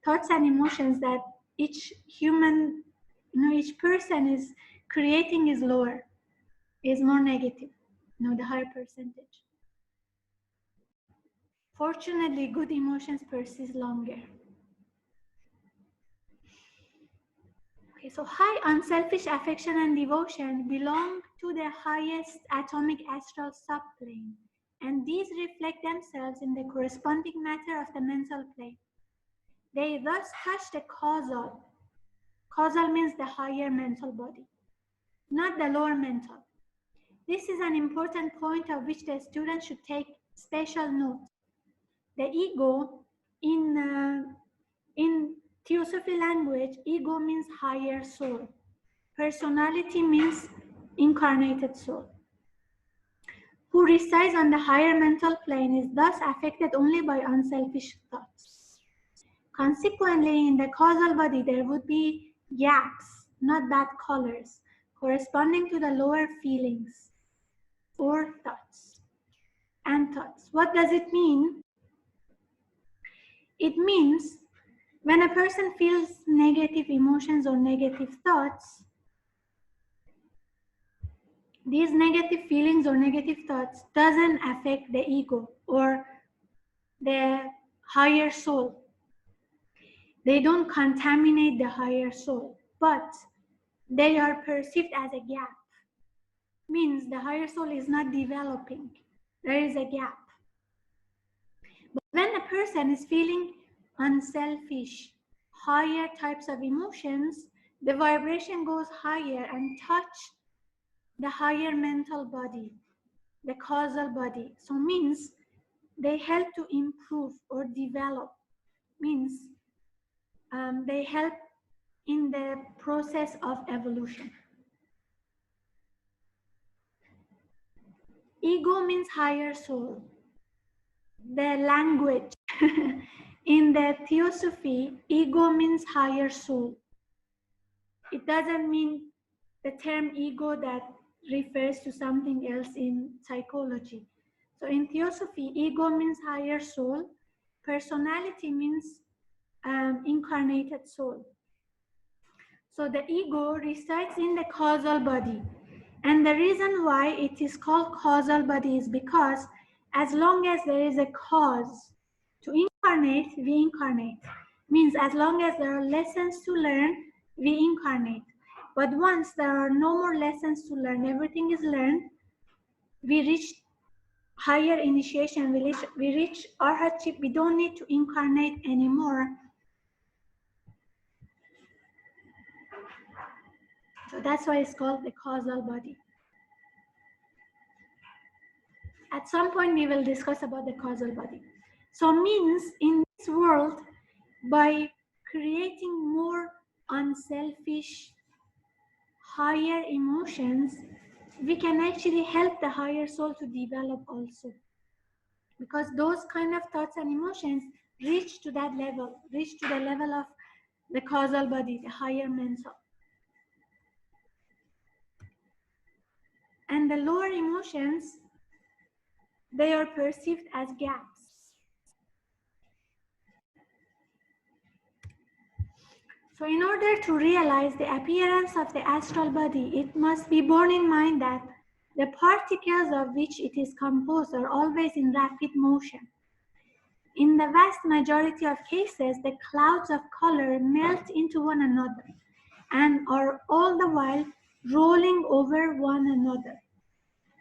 thoughts and emotions that each human, each person is creating is lower, is more negative, the higher percentage. Fortunately, good emotions persist longer. Okay, so high unselfish affection and devotion belong to the highest atomic astral subplane, and these reflect themselves in the corresponding matter of the mental plane. They thus touch the causal. Causal means the higher mental body, not the lower mental. This is an important point of which the student should take special note. The ego, in Theosophy language, ego means higher soul. Personality means incarnated soul. Who resides on the higher mental plane is thus affected only by unselfish thoughts. Consequently, in the causal body, there would be gaps, not bad colors, corresponding to the lower feelings or thoughts and thoughts. What does it mean? It means when a person feels negative emotions or negative thoughts, these negative feelings or negative thoughts doesn't affect the ego or the higher soul. They don't contaminate the higher soul, but they are perceived as a gap. Means the higher soul is not developing. There is a gap. But when a person is feeling unselfish, higher types of emotions, the vibration goes higher and touch the higher mental body, the causal body. So means they help to improve or develop. Means they help in the process of evolution. Ego means higher soul. The language in the Theosophy, ego means higher soul. It doesn't mean the term ego that refers to something else in psychology. So in Theosophy, ego means higher soul. Personality means incarnated soul. So the ego resides in the causal body. And the reason why it is called causal body is because as long as there is a cause to incarnate, we incarnate. Means as long as there are lessons to learn, we incarnate. But once there are no more lessons to learn, everything is learned, we reach higher initiation, we reach arhatship, we don't need to incarnate anymore. So that's why it's called the causal body. At some point, we will discuss about the causal body. So means in this world, by creating more unselfish, higher emotions, we can actually help the higher soul to develop also. Because those kind of thoughts and emotions reach to that level, reach to the level of the causal body, the higher mental. And the lower emotions, they are perceived as gaps. So in order to realize the appearance of the astral body, it must be borne in mind that the particles of which it is composed are always in rapid motion. In the vast majority of cases, the clouds of color melt into one another and are all the while rolling over one another,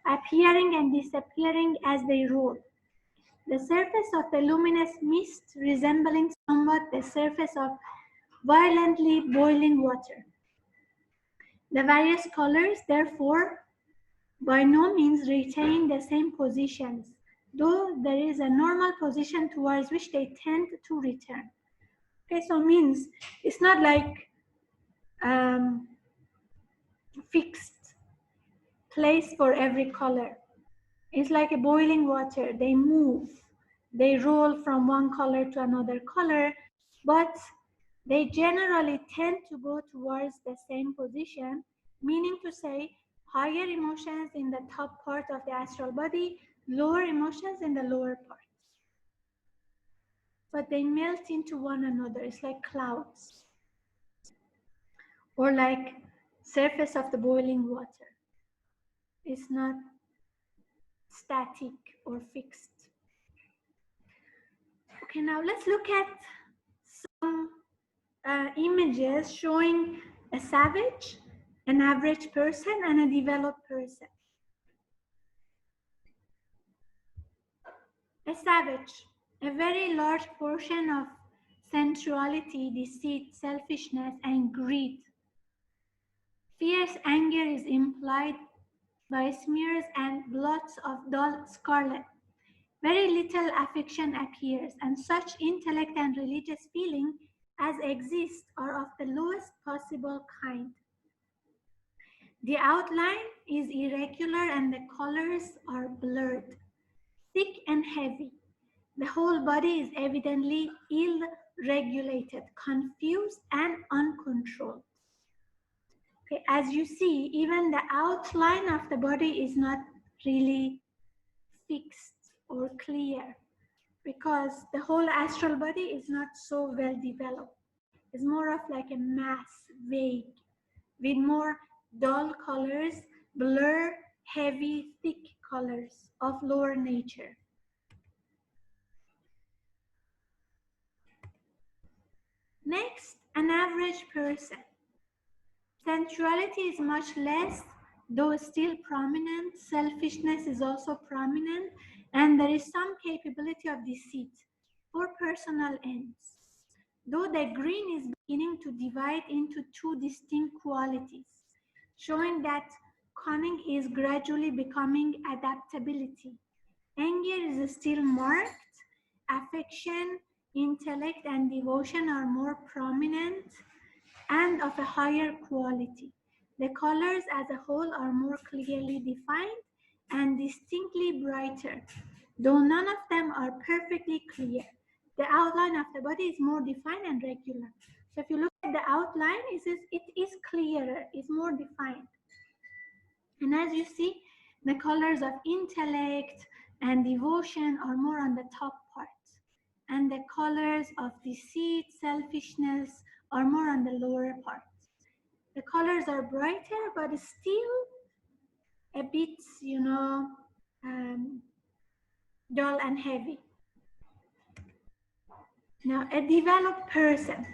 appearing and disappearing as they roll. The surface of the luminous mist resembling somewhat the surface of violently boiling water. The various colors, therefore, by no means retain the same positions, though there is a normal position towards which they tend to return. Okay, so means it's not like fixed place for every color. It's like a boiling water. They move, they roll from one color to another color, but they generally tend to go towards the same position, meaning to say higher emotions in the top part of the astral body, lower emotions in the lower part. But they melt into one another. It's like clouds or like surface of the boiling water. It's not static or fixed. Okay, now let's look at some images showing a savage, an average person, and a developed person. A savage, a very large portion of sensuality, deceit, selfishness, and greed. Fierce anger is implied by smears and blots of dull scarlet. Very little affection appears, and such intellect and religious feeling as exist are of the lowest possible kind. The outline is irregular and the colors are blurred, thick and heavy. The whole body is evidently ill-regulated, confused and uncontrolled. Okay, as you see, even the outline of the body is not really fixed or clear because the whole astral body is not so well developed. It's more of like a mass, vague, with more dull colors, blur, heavy, thick colors of lower nature. Next, an average person. Sensuality is much less, though still prominent. Selfishness is also prominent, and there is some capability of deceit for personal ends. Though the green is beginning to divide into two distinct qualities, showing that cunning is gradually becoming adaptability. Anger is still marked. Affection, intellect, and devotion are more prominent and of a higher quality. The colors as a whole are more clearly defined and distinctly brighter, though none of them are perfectly clear. The outline of the body is more defined and regular. So if you look at the outline, it is clearer, it's more defined. And as you see, the colors of intellect and devotion are more on the top part. And the colors of deceit, selfishness are more on the lower part. The colors are brighter, but still a bit, dull and heavy. Now, a developed person.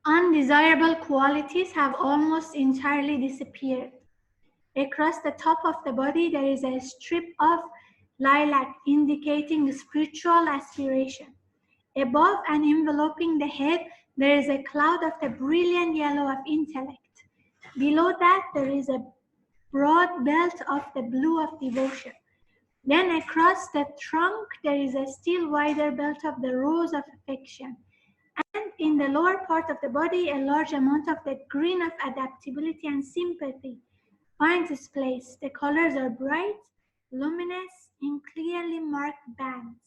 Undesirable qualities have almost entirely disappeared. Across the top of the body, there is a strip of lilac indicating spiritual aspiration. Above and enveloping the head, there is a cloud of the brilliant yellow of intellect. Below that, there is a broad belt of the blue of devotion. Then across the trunk, there is a still wider belt of the rose of affection. And in the lower part of the body, a large amount of the green of adaptability and sympathy finds its place. The colors are bright, luminous, in clearly marked bands.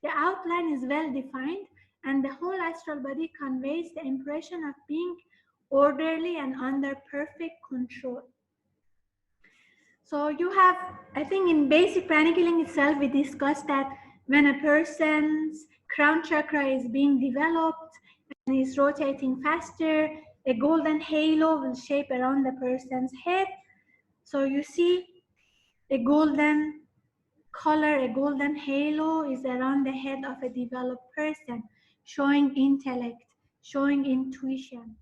The outline is well defined, and the whole astral body conveys the impression of being orderly and under perfect control. So you have, I think in basic pranic healing itself, we discussed that when a person's crown chakra is being developed and is rotating faster, a golden halo will shape around the person's head. So you see a golden color, a golden halo is around the head of a developed person, showing intellect, showing intuition.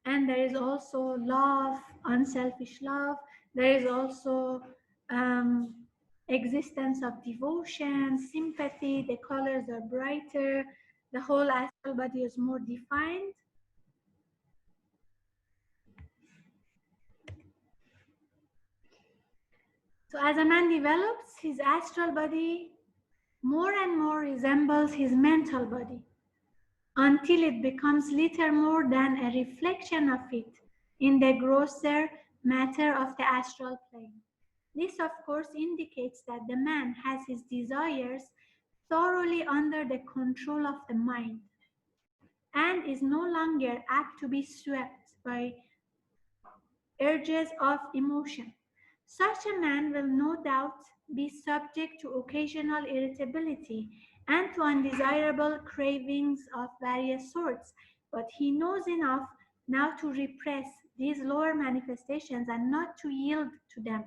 And there is also love, unselfish love. There is also existence of devotion, sympathy. The colors are brighter. The whole astral body is more defined. So as a man develops, his astral body more and more resembles his mental body until it becomes little more than a reflection of it in the grosser matter of the astral plane. This, of course, indicates that the man has his desires thoroughly under the control of the mind and is no longer apt to be swept by urges of emotion. Such a man will no doubt be subject to occasional irritability and to undesirable cravings of various sorts, but he knows enough now to repress these lower manifestations and not to yield to them.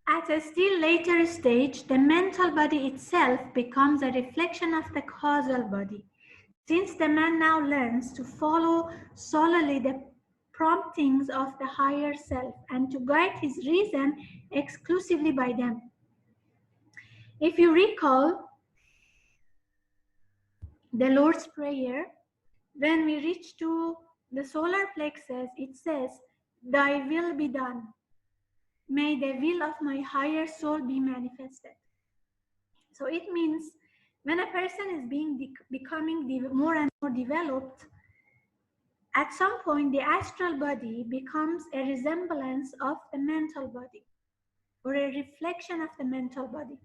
At a still later stage, the mental body itself becomes a reflection of the causal body, since the man now learns to follow solely the promptings of the higher self and to guide his reason exclusively by them. If you recall the Lord's Prayer, when we reach to the solar plexus, it says, "Thy will be done. May the will of my higher soul be manifested." So it means when a person is becoming more and more developed, at some point the astral body becomes a resemblance of the mental body, or a reflection of the mental body.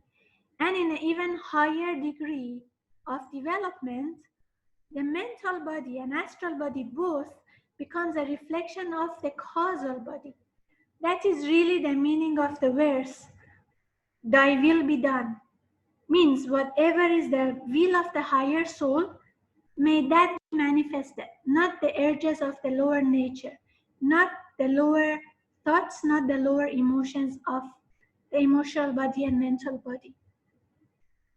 And in an even higher degree of development, the mental body and astral body both becomes a reflection of the causal body. That is really the meaning of the verse, "Thy will be done." Means whatever is the will of the higher soul, may that be manifested, not the urges of the lower nature, not the lower thoughts, not the lower emotions of the emotional body and mental body.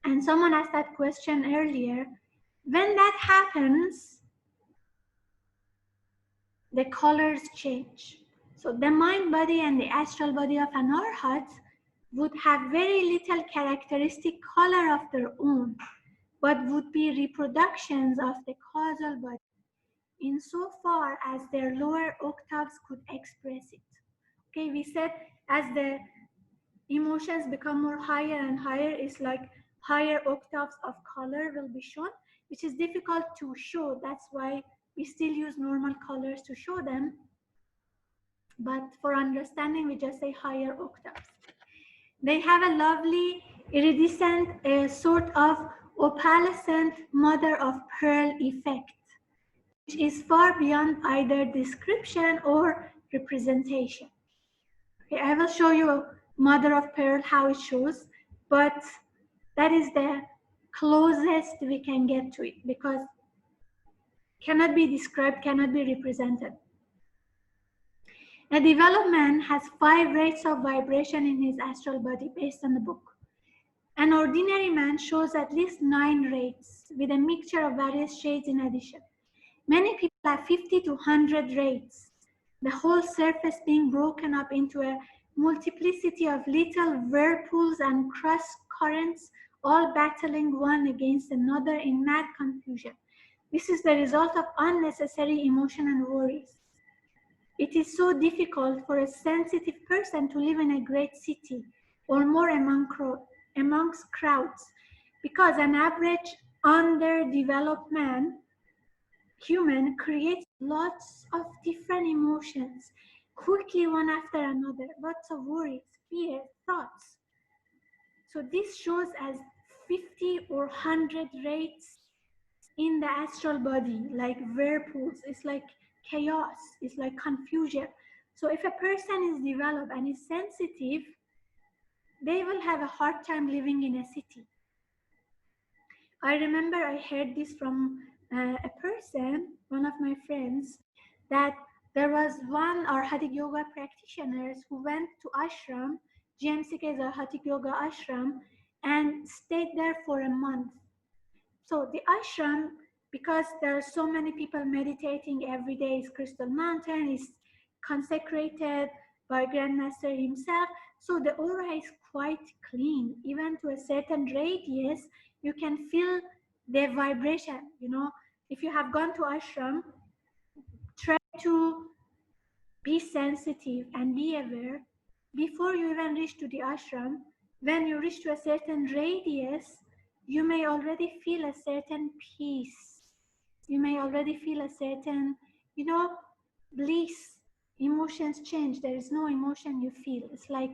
And someone asked that question earlier. When that happens, the colors change. So the mind body and the astral body of an arhat would have very little characteristic color of their own, but would be reproductions of the causal body, insofar as their lower octaves could express it. Okay, we said as the emotions become more higher and higher, it's like higher octaves of color will be shown, which is difficult to show. That's why we still use normal colors to show them. But for understanding, we just say higher octaves. They have a lovely iridescent sort of opalescent mother of pearl effect, which is far beyond either description or representation. Okay, I will show you mother of pearl, how it shows, but that is the closest we can get to it, because cannot be described, cannot be represented. A developed man has 5 rates of vibration in his astral body based on the book. An ordinary man shows at least 9 rates with a mixture of various shades in addition. Many people have 50 to 100 rates, the whole surface being broken up into a multiplicity of little whirlpools and cross currents, all battling one against another in mad confusion. This is the result of unnecessary emotion and worries. It is so difficult for a sensitive person to live in a great city or more amongst crowds, because an average underdeveloped human creates lots of different emotions, quickly one after another, lots of worries, fear, thoughts. So this shows as 50 or 100 rates in the astral body, like whirlpools. It's like chaos, it's like confusion. So if a person is developed and is sensitive, they will have a hard time living in a city. I remember I heard this from a person, one of my friends, that there was one Arhatic yoga practitioners who went to ashram, GMCK's Arhatic yoga ashram, and stayed there for a month. So the ashram, because there are so many people meditating every day, is Crystal Mountain, is consecrated by Grandmaster himself. So the aura is quite clean. Even to a certain radius, you can feel the vibration. You know, if you have gone to ashram, try to be sensitive and be aware before you even reach to the ashram. When you reach to a certain radius, you may already feel a certain peace. You may already feel a certain, bliss. Emotions change. There is no emotion you feel. It's like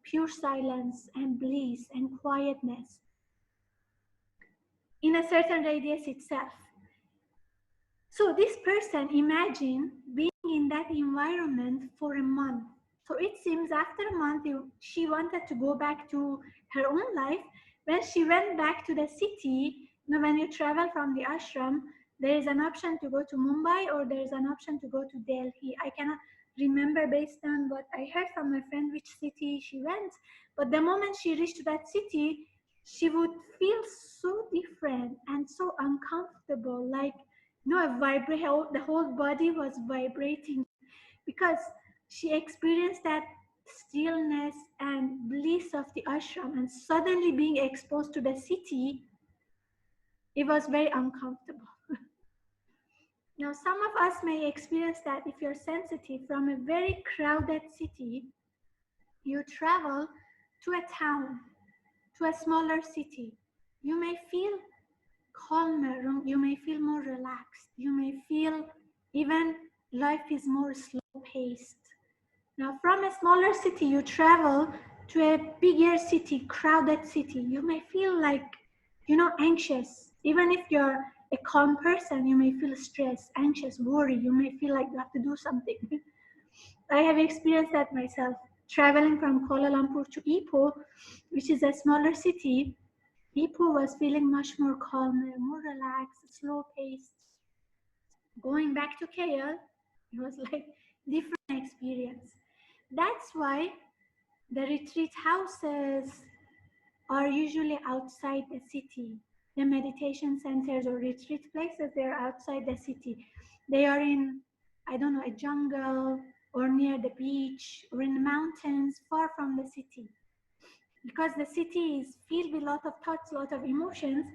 pure silence and bliss and quietness in a certain radius itself. So this person, imagine being in that environment for a month. So it seems after a month, she wanted to go back to her own life. When she went back to the city, when you travel from the ashram, there is an option to go to Mumbai or there is an option to go to Delhi. I cannot remember based on what I heard from my friend which city she went. But the moment she reached to that city, she would feel so different and so uncomfortable, like the whole body was vibrating, because she experienced that stillness and bliss of the ashram, and suddenly being exposed to the city, it was very uncomfortable. Now, some of us may experience that if you're sensitive from a very crowded city, you travel to a town, to a smaller city. You may feel calmer, you may feel more relaxed, you may feel even life is more slow paced. Now, from a smaller city, you travel to a bigger city, crowded city. You may feel like, anxious. Even if you're a calm person, you may feel stressed, anxious, worried. You may feel like you have to do something. I have experienced that myself. Traveling from Kuala Lumpur to Ipoh, which is a smaller city, Ipoh was feeling much more calmer, more relaxed, slow paced. Going back to KL, it was like different experience. That's why the retreat houses are usually outside the city. The meditation centers or retreat places, they're outside the city. They are in, I don't know, a jungle or near the beach or in the mountains, far from the city. Because the city is filled with a lot of thoughts, a lot of emotions.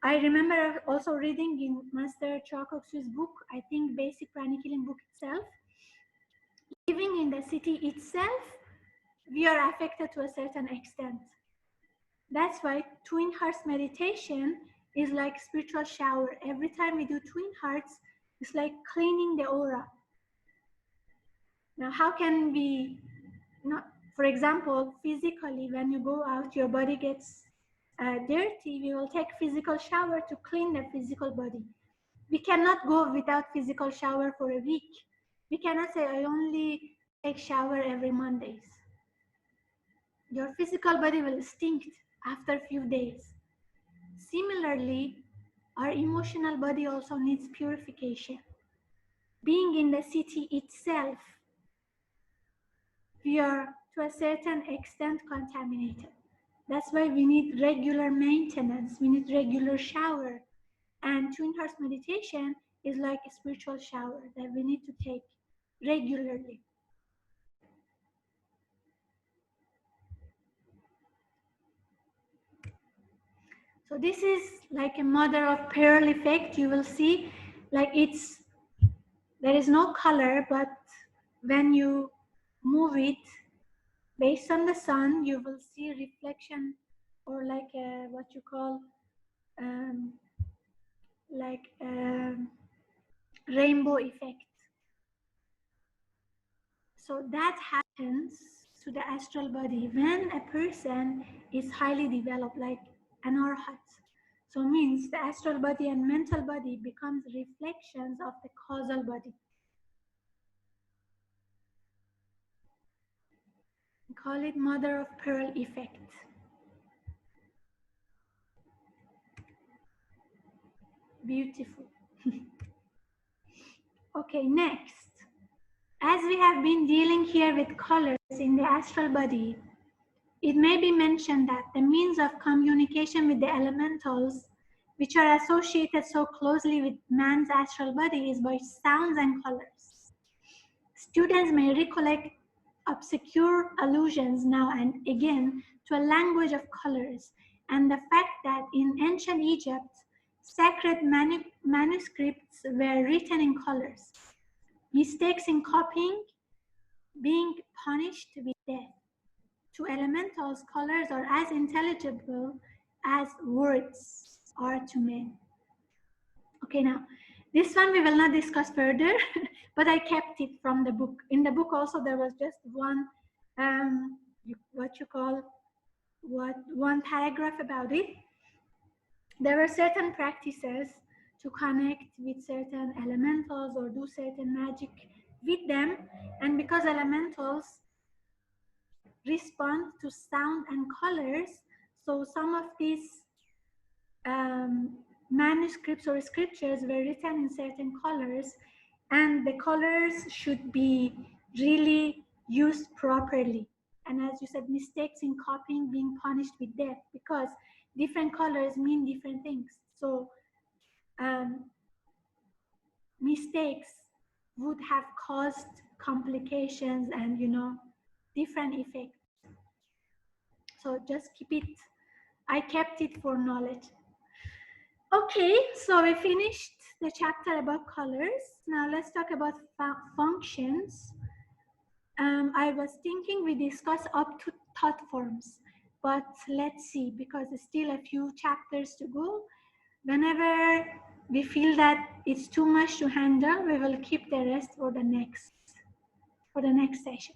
I remember also reading in Master Chakoksu's book, I think Basic Pranic Healing book itself, living in the city itself, we are affected to a certain extent. That's why Twin Hearts meditation is like spiritual shower. Every time we do Twin Hearts, it's like cleaning the aura. Now, how can we, for example, physically, when you go out, your body gets dirty, we will take physical shower to clean the physical body. We cannot go without physical shower for a week. We cannot say, I only take shower every Mondays. Your physical body will stink after a few days. Similarly, our emotional body also needs purification. Being in the city itself, we are to a certain extent contaminated. That's why we need regular maintenance. We need regular shower. And Twin Hearts meditation is like a spiritual shower that we need to take regularly. So this is like a mother of pearl effect. You will see like there is no color, but when you move it based on the sun, you will see reflection or like what you call like rainbow effect. So that happens to the astral body when a person is highly developed, like an arhat. So means the astral body and mental body becomes reflections of the causal body. We call it mother of pearl effect. Beautiful. Okay, next. As we have been dealing here with colors in the astral body, it may be mentioned that the means of communication with the elementals, which are associated so closely with man's astral body, is by sounds and colors. Students may recollect obscure allusions now and again to a language of colors, and the fact that in ancient Egypt, sacred manuscripts were written in colors. Mistakes in copying being punished with death. To elementals, colors are as intelligible as words are to men. Okay, now, this one we will not discuss further, but I kept it from the book. In the book also there was just one, one paragraph about it. There were certain practices to connect with certain elementals or do certain magic with them, and because elementals respond to sound and colors, so some of these manuscripts or scriptures were written in certain colors, and the colors should be really used properly. And as you said, mistakes in copying being punished with death, because different colors mean different things. So mistakes would have caused complications and different effects. So just keep it. I kept it for knowledge. Okay, so we finished the chapter about colors. Now let's talk about functions. I was thinking we discuss up to thought forms, but let's see, because there's still a few chapters to go. Whenever we feel that it's too much to handle, we will keep the rest for the next session.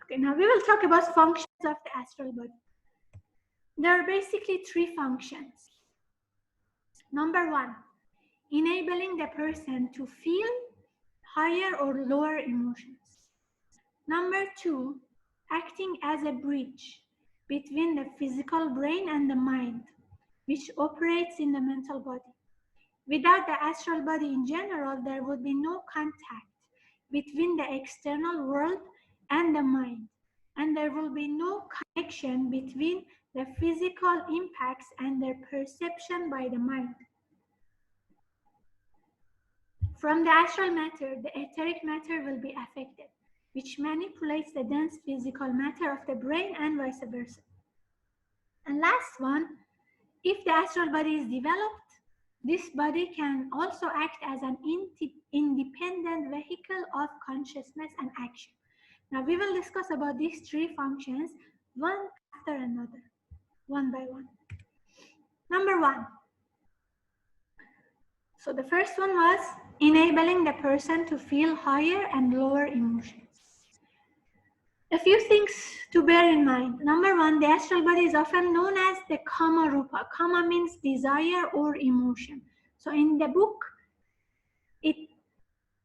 Okay, now we will talk about functions of the astral body. There are basically three functions. Number one, enabling the person to feel higher or lower emotions. Number two, acting as a bridge between the physical brain and the mind, which operates in the mental body. Without the astral body in general, there would be no contact between the external world and the mind, and there will be no connection between the physical impacts and their perception by the mind. From the astral matter, the etheric matter will be affected, which manipulates the dense physical matter of the brain and vice versa. And last one, if the astral body is developed, this body can also act as an independent vehicle of consciousness and action. Now we will discuss about these three functions one after another, one by one. Number one. So the first one was enabling the person to feel higher and lower emotions. A few things to bear in mind. Number one, the astral body is often known as the Kama Rupa. Kama means desire or emotion. So in the book,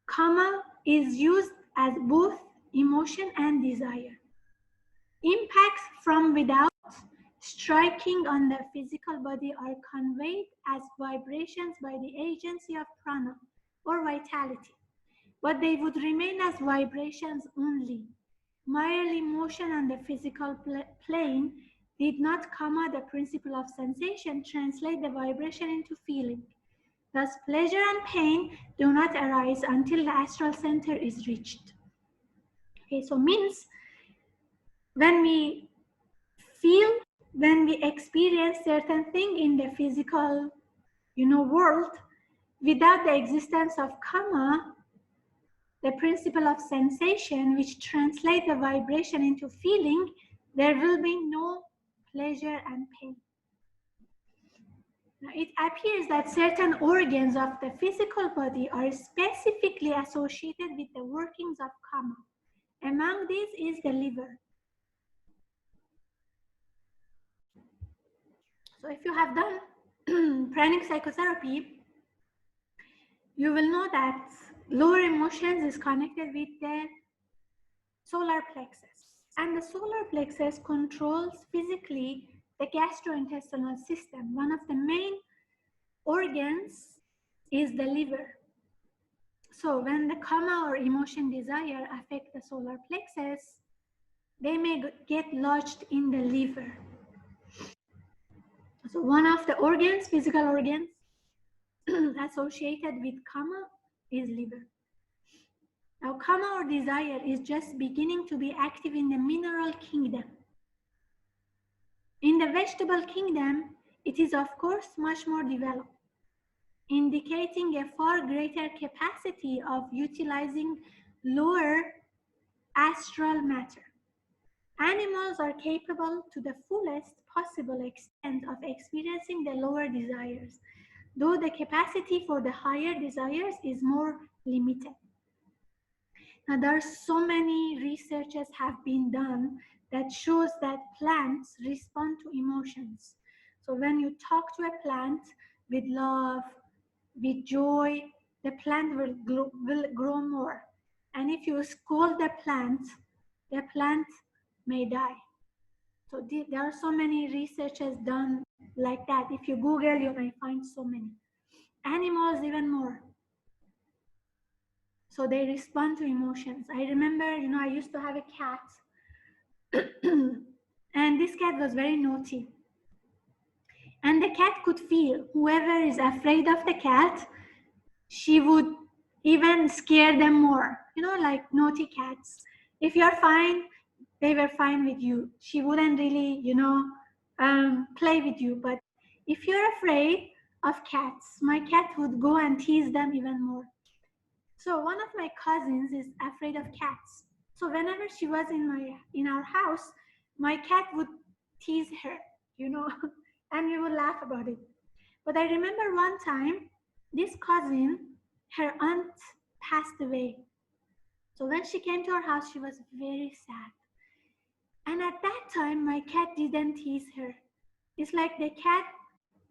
Kama is used as both emotion and desire. Impacts from without striking on the physical body are conveyed as vibrations by the agency of prana or vitality, but they would remain as vibrations only. Merely motion on the physical plane did not Kama, the principle of sensation, translate the vibration into feeling. Thus, pleasure and pain do not arise until the astral center is reached. Okay, so means when we feel, when we experience certain thing in the physical, world, without the existence of Kama, the principle of sensation, which translates the vibration into feeling, there will be no pleasure and pain. Now, it appears that certain organs of the physical body are specifically associated with the workings of Kama. Among these is the liver. So if you have done pranic psychotherapy, you will know that lower emotions is connected with the solar plexus. And the solar plexus controls physically the gastrointestinal system. One of the main organs is the liver. So when the Kama or emotion desire affect the solar plexus, they may get lodged in the liver. So one of the organs, physical organs, associated with Kama is liver. Now, Kama or desire is just beginning to be active in the mineral kingdom. In the vegetable kingdom, it is of course much more developed, indicating a far greater capacity of utilizing lower astral matter. Animals are capable to the fullest possible extent of experiencing the lower desires, though the capacity for the higher desires is more limited. Now, there are so many researches have been done that shows that plants respond to emotions. So when you talk to a plant with love, with joy, the plant will grow more. And if you scold the plant may die. So there are so many researches done like that. If you Google, you may find so many. Animals even more. So they respond to emotions. I remember, I used to have a cat and this cat was very naughty. And the cat could feel whoever is afraid of the cat, she would even scare them more, like naughty cats. If you're fine, they were fine with you. She wouldn't really, play with you. But if you're afraid, of cats. My cat would go and tease them even more. So one of my cousins is afraid of cats. So whenever she was in our house, my cat would tease her, and we would laugh about it. But I remember one time, this cousin, her aunt passed away. So when she came to our house, she was very sad. And at that time, my cat didn't tease her. It's like the cat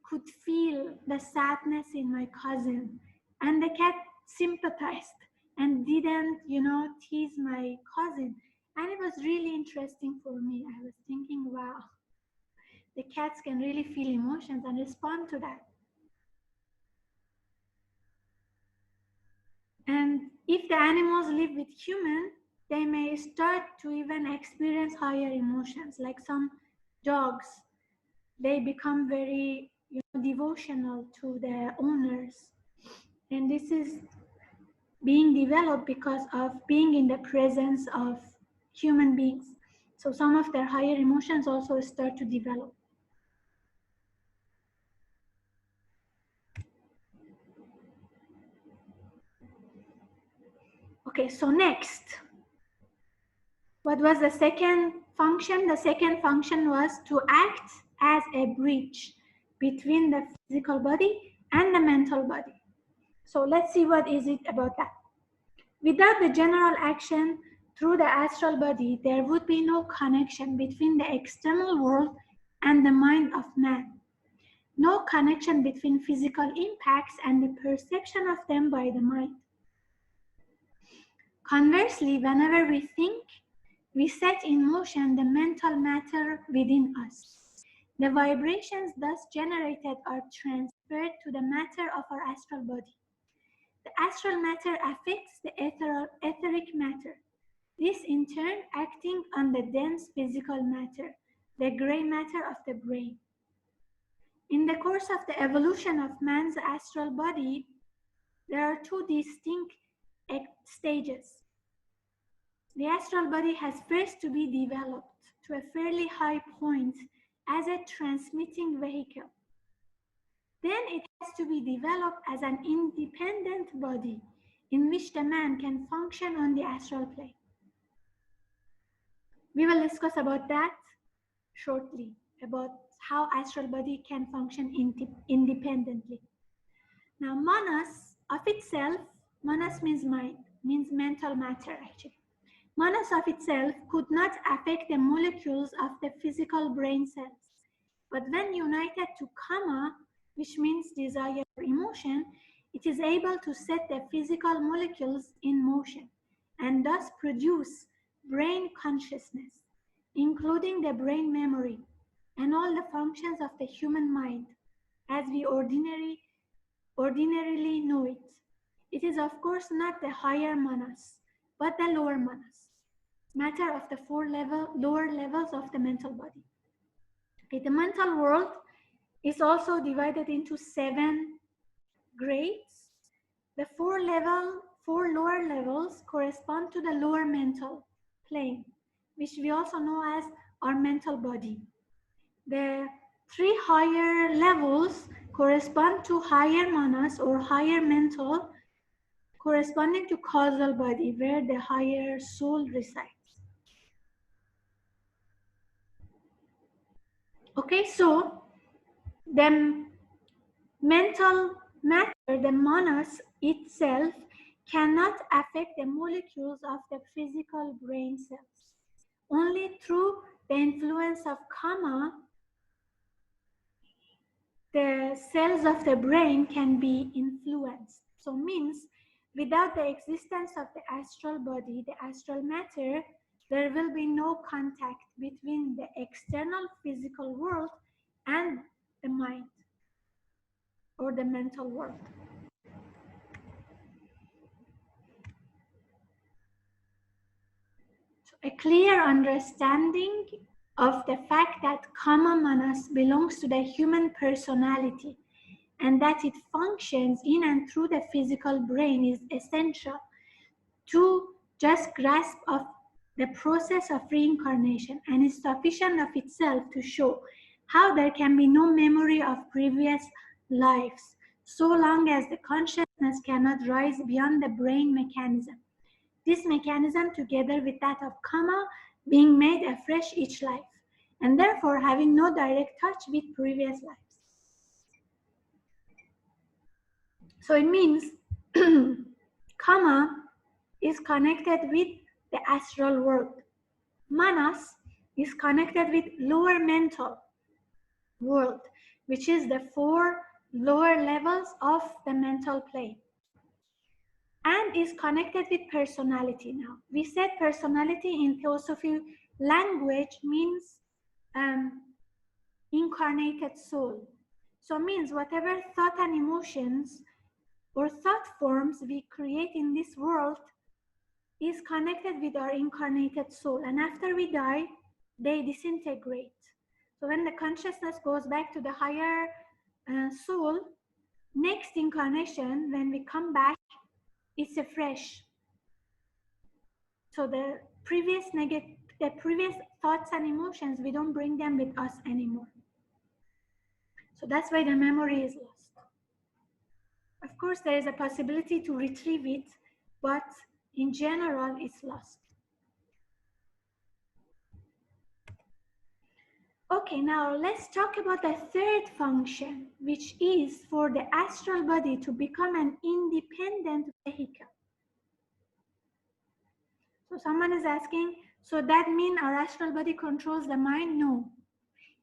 could feel the sadness in my cousin, and the cat sympathized and didn't, tease my cousin. And it was really interesting for me. I was thinking, wow, the cats can really feel emotions and respond to that. And if the animals live with humans, they may start to even experience higher emotions. Like some dogs, they become very devotional to their owners. And this is being developed because of being in the presence of human beings. So some of their higher emotions also start to develop. Okay, so next, what was the second function? The second function was to act as a bridge between the physical body and the mental body. So let's see what is it about that. Without the general action through the astral body, there would be no connection between the external world and the mind of man. No connection between physical impacts and the perception of them by the mind. Conversely, whenever we think, we set in motion the mental matter within us. The vibrations thus generated are transferred to the matter of our astral body. The astral matter affects the etheric matter. This in turn acting on the dense physical matter, the gray matter of the brain. In the course of the evolution of man's astral body, there are two distinct stages. The astral body has first to be developed to a fairly high point as a transmitting vehicle. Then it has to be developed as an independent body in which the man can function on the astral plane. We will discuss about that shortly, about how astral body can function independently. Now, manas of itself, manas means mind, means mental matter actually. Manas of itself could not affect the molecules of the physical brain cells. But when united to kama, which means desire or emotion, it is able to set the physical molecules in motion and thus produce brain consciousness, including the brain memory and all the functions of the human mind as we ordinarily know it. It is of course not the higher manas, but the lower manas, matter of the lower levels of the mental body. Okay, the mental world is also divided into 7 grades. The 4 lower levels correspond to the lower mental plane, which we also know as our mental body. The 3 higher levels correspond to higher manas or higher mental, corresponding to causal body, where the higher soul resides. Okay, so the mental matter, the manas itself, cannot affect the molecules of the physical brain cells. Only through the influence of kama, the cells of the brain can be influenced. So means without the existence of the astral body, the astral matter, there will be no contact between the external physical world and the mind or the mental world. So a clear understanding of the fact that kama manas belongs to the human personality and that it functions in and through the physical brain is essential to just grasp of the process of reincarnation, and is sufficient of itself to show how there can be no memory of previous lives, so long as the consciousness cannot rise beyond the brain mechanism. This mechanism, together with that of karma, being made afresh each life, and therefore having no direct touch with previous lives. So it means karma is connected with the astral world. Manas is connected with lower mental world, which is the 4 lower levels of the mental plane, and is connected with personality. Now, we said personality in Theosophy language means incarnated soul. So it means whatever thought and emotions or thought forms we create in this world is connected with our incarnated soul, and after we die, they disintegrate. So when the consciousness goes back to the higher soul, next incarnation, when we come back, it's a fresh. So the previous thoughts and emotions, we don't bring them with us anymore. So that's why the memory is lost. Of course, there is a possibility to retrieve it, but in general, it's lost. Okay, now let's talk about the third function, which is for the astral body to become an independent vehicle. So someone is asking, so that means our astral body controls the mind? No.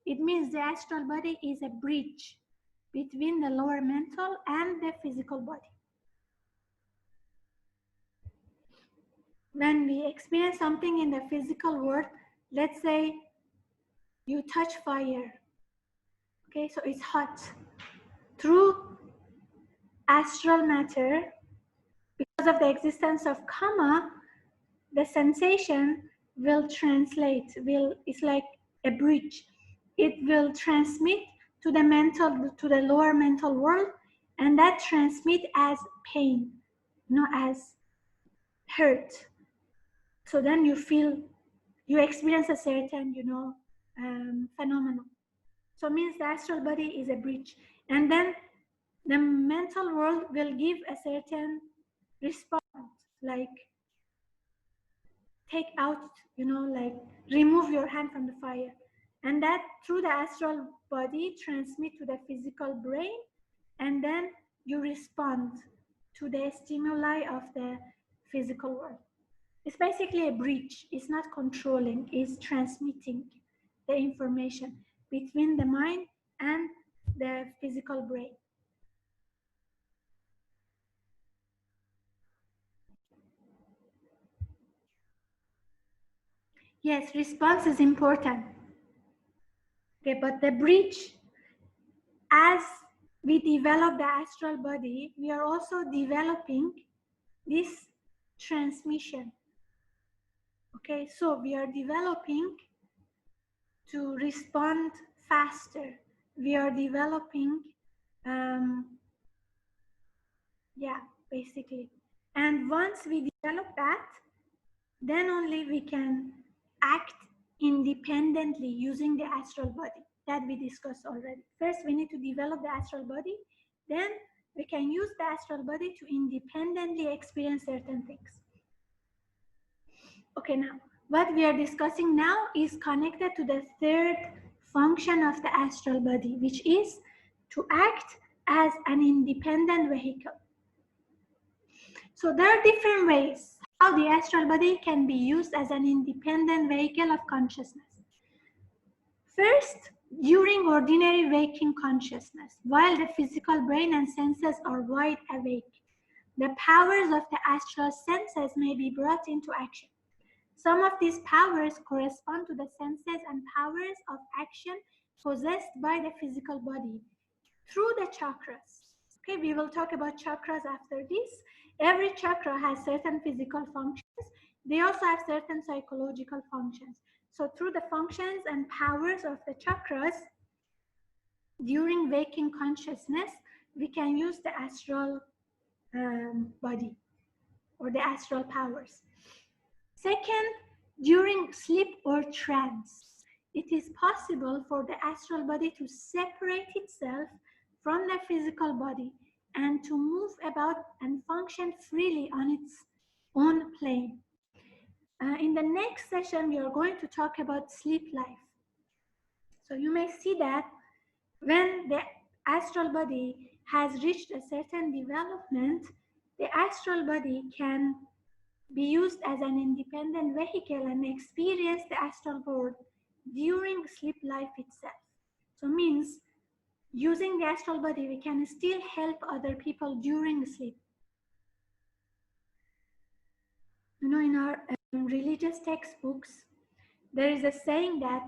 It means the astral body is a bridge between the lower mental and the physical body. When we experience something in the physical world, let's say you touch fire, okay, so it's hot. Through astral matter, because of the existence of karma, the sensation will translate, it's like a bridge. It will transmit to the lower mental world, and that transmit as pain, not as hurt. So then you experience a certain, phenomenon. So it means the astral body is a bridge, and then the mental world will give a certain response, like take out, like remove your hand from the fire, and that through the astral body transmit to the physical brain, and then you respond to the stimuli of the physical world. It's basically a bridge. It's not controlling, it's transmitting the information between the mind and the physical brain. Yes, response is important. Okay, but the bridge, as we develop the astral body, we are also developing this transmission. Okay, so we are developing to respond faster. We are developing, basically. And once we develop that, then only we can act independently using the astral body that we discussed already. First, we need to develop the astral body, then we can use the astral body to independently experience certain things. Okay, now, what we are discussing now is connected to the third function of the astral body, which is to act as an independent vehicle. So there are different ways how the astral body can be used as an independent vehicle of consciousness. First, during ordinary waking consciousness, while the physical brain and senses are wide awake, the powers of the astral senses may be brought into action. Some of these powers correspond to the senses and powers of action possessed by the physical body through the chakras. Okay, we will talk about chakras after this. Every chakra has certain physical functions. They also have certain psychological functions. So through the functions and powers of the chakras, during waking consciousness, we can use the astral body or the astral powers. Second, during sleep or trance, it is possible for the astral body to separate itself from the physical body and to move about and function freely on its own plane. In the next session, we are going to talk about sleep life. So you may see that when the astral body has reached a certain development, the astral body can be used as an independent vehicle and experience the astral world during sleep life itself. So means using the astral body, we can still help other people during sleep. You know, in our religious textbooks, there is a saying that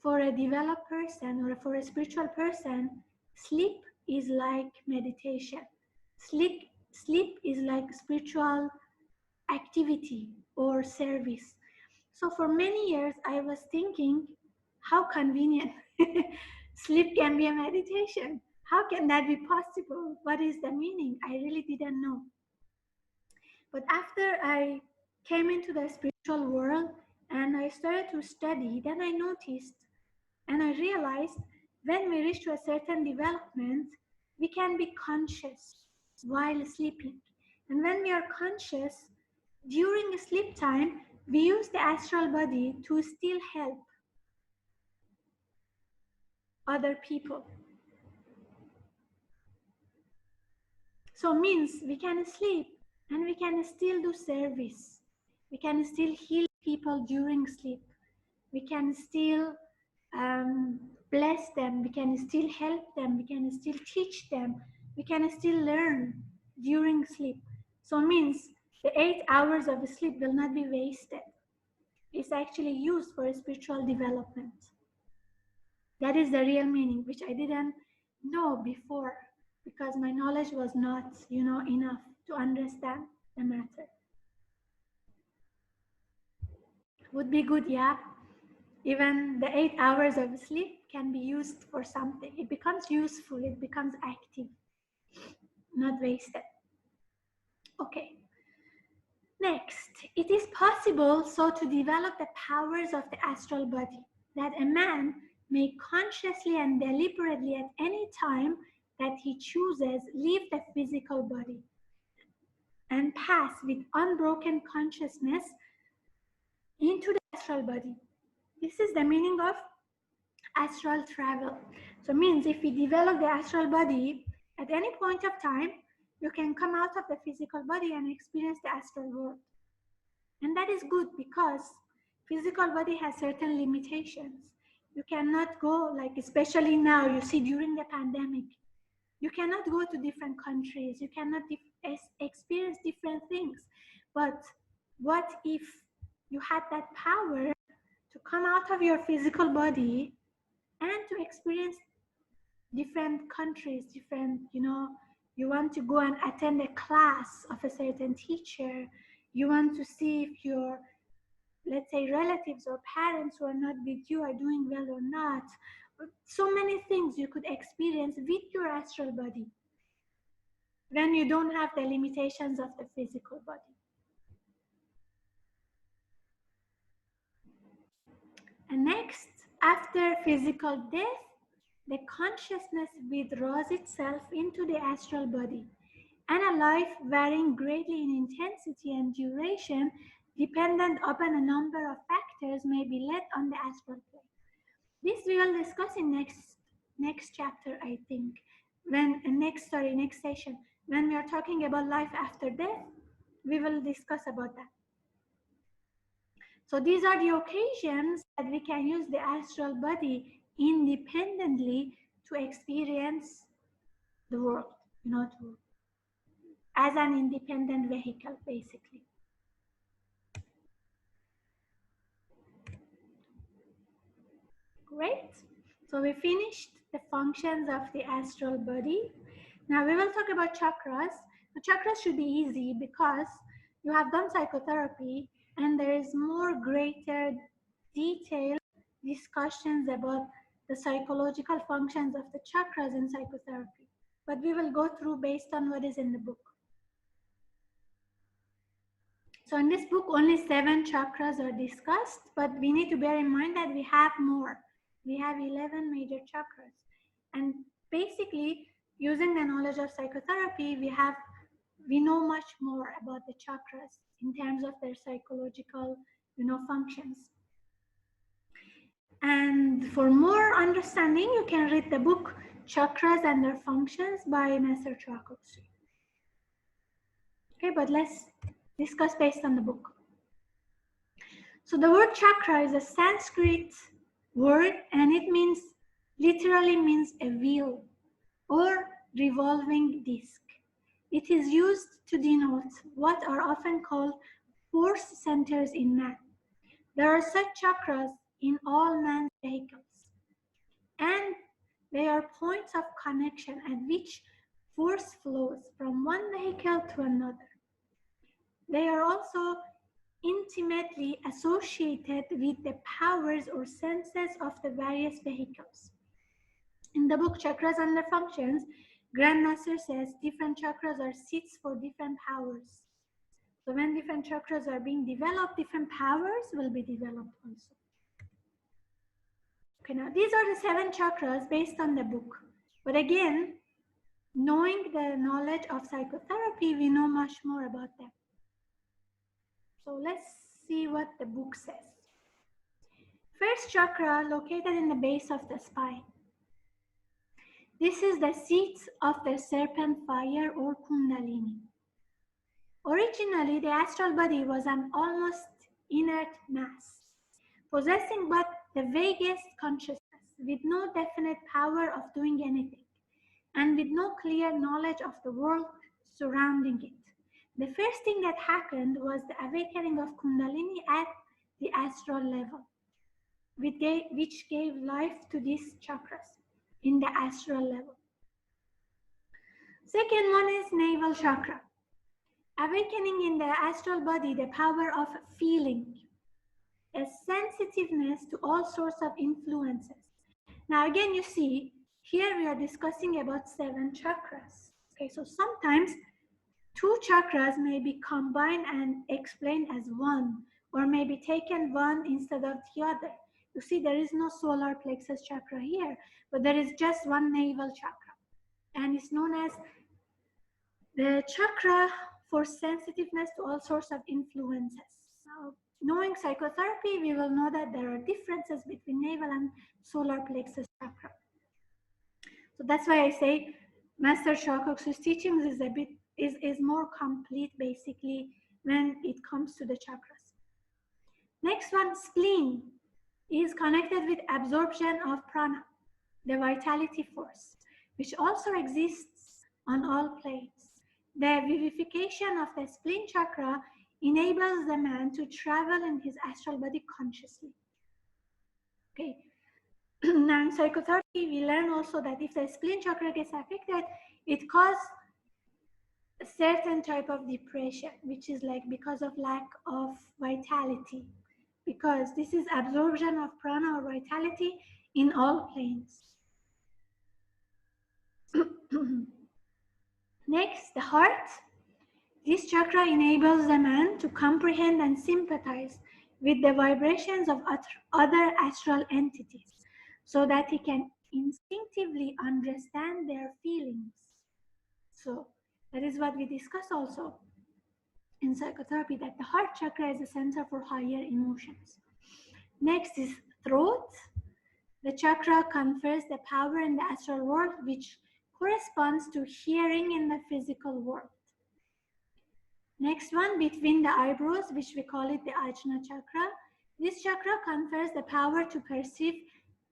for a developed person or for a spiritual person, sleep is like meditation. Sleep is like spiritual activity or service. So for many years, I was thinking, how convenient. Sleep can be a meditation. How can that be possible? What is the meaning? I really didn't know. But after I came into the spiritual world and I started to study, then I noticed and I realized when we reach to a certain development, we can be conscious while sleeping. And when we are conscious, during sleep time, we use the astral body to still help other people. So means we can sleep and we can still do service. We can still heal people during sleep. We can still bless them. We can still help them. We can still teach them. We can still learn during sleep. So means the 8 hours of sleep will not be wasted. It's actually used for spiritual development. That is the real meaning, which I didn't know before because my knowledge was not, enough to understand the matter. Would be good, yeah. Even the 8 hours of sleep can be used for something. It becomes useful, it becomes active, not wasted. Okay. Next, it is possible so to develop the powers of the astral body that a man may consciously and deliberately at any time that he chooses leave the physical body and pass with unbroken consciousness into the astral body. This is the meaning of astral travel. So it means if we develop the astral body at any point of time, you can come out of the physical body and experience the astral world. And that is good because physical body has certain limitations. You cannot go, like especially now, you see during the pandemic, you cannot go to different countries. You cannot experience different things. But what if you had that power to come out of your physical body and to experience different countries, different, you want to go and attend a class of a certain teacher. You want to see if your, let's say, relatives or parents who are not with you are doing well or not. So many things you could experience with your astral body when you don't have the limitations of the physical body. And next, after physical death, the consciousness withdraws itself into the astral body, and a life varying greatly in intensity and duration, dependent upon a number of factors, may be led on the astral plane. This we will discuss in next chapter, I think. Next session. When we are talking about life after death, we will discuss about that. So these are the occasions that we can use the astral body independently to experience the world, as an independent vehicle, basically. Great. So we finished the functions of the astral body. Now we will talk about chakras. The chakras should be easy because you have done psychotherapy and there is more greater detailed discussions about the psychological functions of the chakras in psychotherapy. But we will go through based on what is in the book. So in this book, only 7 chakras are discussed, but we need to bear in mind that we have more. We have 11 major chakras. And Basically, using the knowledge of psychotherapy, we know much more about the chakras in terms of their psychological, functions. And for more understanding, you can read the book Chakras and Their Functions by Master Chakravarti. Okay, but let's discuss based on the book. So the word chakra is a Sanskrit word, and it literally means a wheel or revolving disc. It is used to denote what are often called force centers in man. There are such chakras in all man's vehicles, and they are points of connection at which force flows from one vehicle to another. They are also intimately associated with the powers or senses of the various vehicles. In the book Chakras and Their Functions, Grandmaster says different chakras are seats for different powers. So when different chakras are being developed, different powers will be developed also. Okay, now these are the 7 chakras based on the book. But again, knowing the knowledge of psychotherapy, we know much more about them. So let's see what the book says. First chakra located in the base of the spine. This is the seat of the serpent fire or kundalini. Originally, the astral body was an almost inert mass, possessing but the vaguest consciousness, with no definite power of doing anything, and with no clear knowledge of the world surrounding it. The first thing that happened was the awakening of kundalini at the astral level, which gave life to these chakras in the astral level. Second one is navel chakra. Awakening in the astral body the power of feeling, a sensitiveness to all sorts of influences. Now again, you see, here we are discussing about 7 chakras. Okay, so sometimes 2 chakras may be combined and explained as one, or may be taken one instead of the other. You see, there is no solar plexus chakra here, but there is just one navel chakra, and it's known as the chakra for sensitiveness to all sorts of influences. Now, knowing psychotherapy, we will know that there are differences between navel and solar plexus chakra. So that's why I say Master Shakoksu's teachings is more complete basically when it comes to the chakras. Next one, spleen, is connected with absorption of prana, the vitality force, which also exists on all planes. The vivification of the spleen chakra enables the man to travel in his astral body consciously. Okay. Now in psychotherapy, we learn also that if the spleen chakra gets affected, it causes a certain type of depression, which is like because of lack of vitality, because this is absorption of prana or vitality in all planes. Next, the heart. This chakra enables the man to comprehend and sympathize with the vibrations of other astral entities so that he can instinctively understand their feelings. So that is what we discuss also in psychotherapy, that the heart chakra is the center for higher emotions. Next is throat. The chakra confers the power in the astral world, which corresponds to hearing in the physical world. Next one, between the eyebrows, which we call it the Ajna chakra. This chakra confers the power to perceive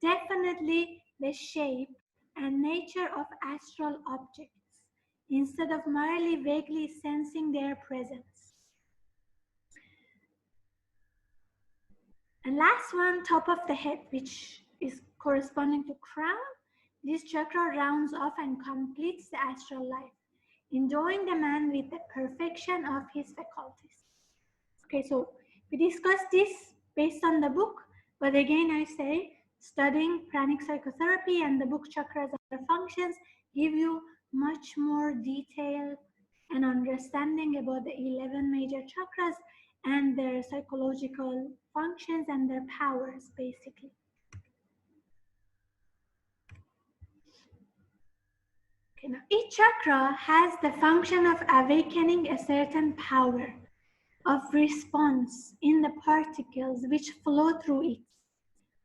definitely the shape and nature of astral objects, instead of merely vaguely sensing their presence. And last one, top of the head, which is corresponding to crown. This chakra rounds off and completes the astral life, endowing the man with the perfection of his faculties. Okay, so we discussed this based on the book, but again I say studying pranic psychotherapy and the book Chakras and Their Functions give you much more detail and understanding about the 11 major chakras and their psychological functions and their powers basically. Okay, now each chakra has the function of awakening a certain power of response in the particles which flow through it.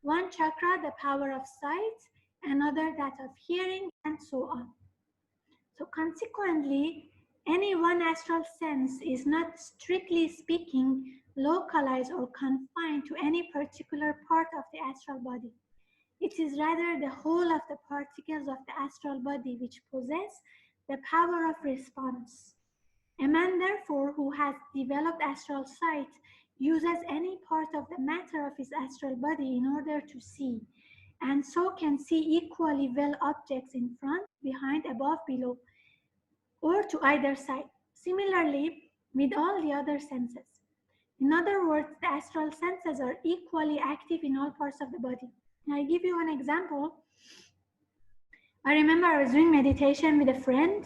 One chakra, the power of sight, another that of hearing, and so on. So consequently, any one astral sense is not strictly speaking localized or confined to any particular part of the astral body. It is rather the whole of the particles of the astral body which possess the power of response. A man, therefore, who has developed astral sight uses any part of the matter of his astral body in order to see, and so can see equally well objects in front, behind, above, below, or to either side. Similarly, with all the other senses. In other words, the astral senses are equally active in all parts of the body. I give you an example. I remember I was doing meditation with a friend,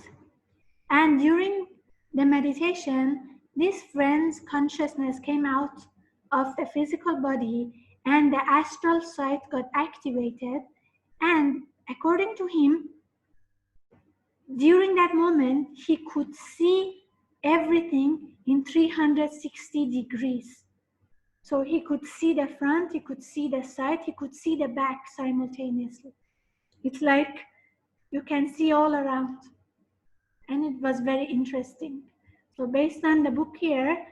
and during the meditation, this friend's consciousness came out of the physical body and the astral sight got activated. And according to him, during that moment, he could see everything in 360 degrees. So he could see the front, he could see the side, he could see the back simultaneously. It's like you can see all around. And it was very interesting. So based on the book here,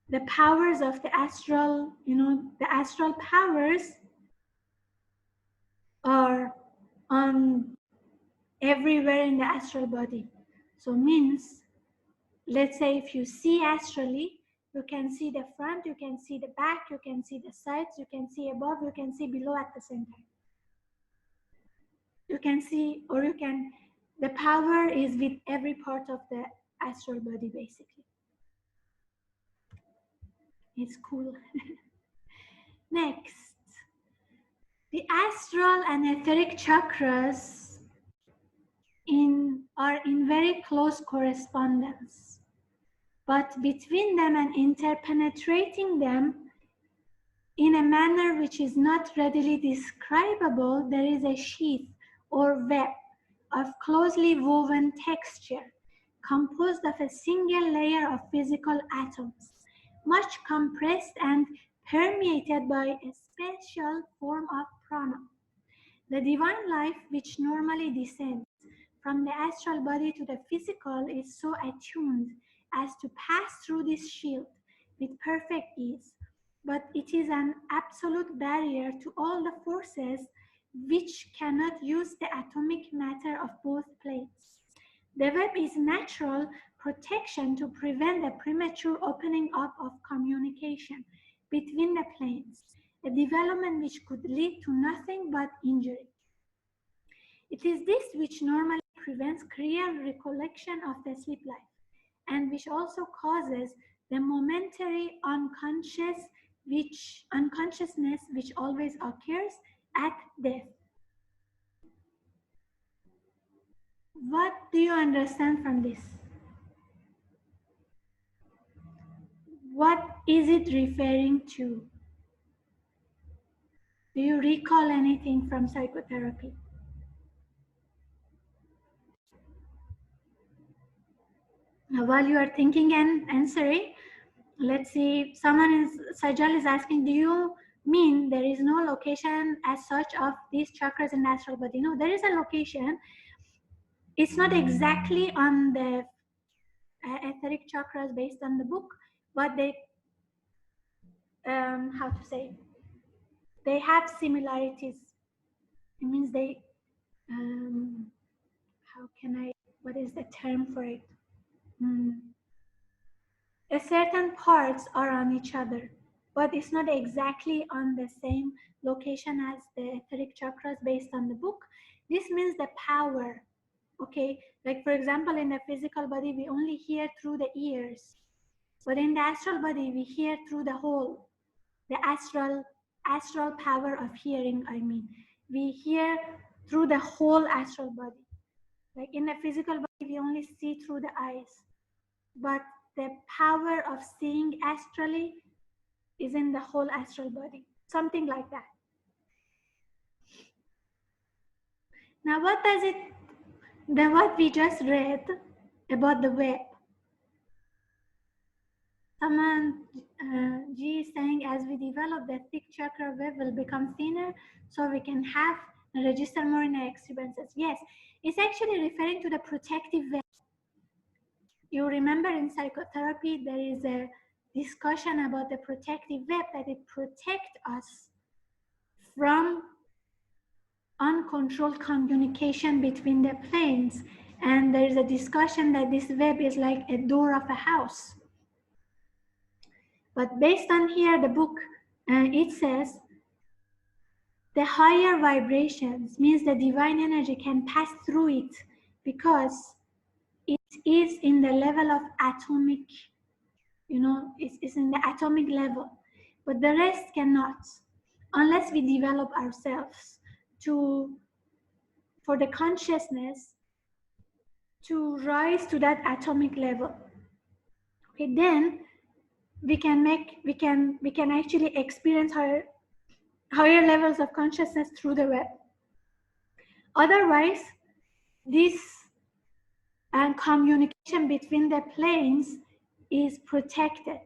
the powers of the astral, the astral powers are on everywhere in the astral body. So means, let's say if you see astrally, you can see the front, you can see the back, you can see the sides, you can see above, you can see below at the same time. You can see, or you can, the power is with every part of the astral body basically. It's cool. Next, the astral and etheric chakras are in very close correspondence, but between them and interpenetrating them in a manner which is not readily describable, there is a sheath or web of closely woven texture composed of a single layer of physical atoms, much compressed and permeated by a special form of prana. The divine life, which normally descends from the astral body to the physical, is so attuned as to pass through this shield with perfect ease. But it is an absolute barrier to all the forces which cannot use the atomic matter of both planes. The web is natural protection to prevent the premature opening up of communication between the planes, a development which could lead to nothing but injury. It is this which normally prevents clear recollection of the sleep life, and which also causes the momentary unconsciousness which always occurs at death. What do you understand from this? What is it referring to? Do you recall anything from psychotherapy? Now, while you are thinking and answering, let's see, Sajal is asking, do you mean there is no location as such of these chakras in the astral body? No, there is a location. It's not exactly on the etheric chakras based on the book, but they, how to say, they have similarities. It means they, what is the term for it? A certain parts are on each other, but it's not exactly on the same location as the etheric chakras based on the book. This means the power, okay? Like for example, in the physical body, we only hear through the ears, but in the astral body, we hear through the whole, the astral power of hearing, I mean. We hear through the whole astral body. Like in the physical body, we only see through the eyes, but the power of seeing astrally is in the whole astral body, something like that. Now, what does it, then what we just read about the web? Someone, G is saying, as we develop, the thick chakra web will become thinner so we can have and register more in our experiences. Yes, it's actually referring to the protective web. You remember in psychotherapy, there is a discussion about the protective web, that it protects us from uncontrolled communication between the planes. And there is a discussion that this web is like a door of a house. But based on here, the book, it says, the higher vibrations means the divine energy can pass through it because it is in the level of atomic, it's in the atomic level. But the rest cannot, unless we develop ourselves for the consciousness to rise to that atomic level. Okay, then we can actually experience higher levels of consciousness through the web. Otherwise, this communication between the planes is protected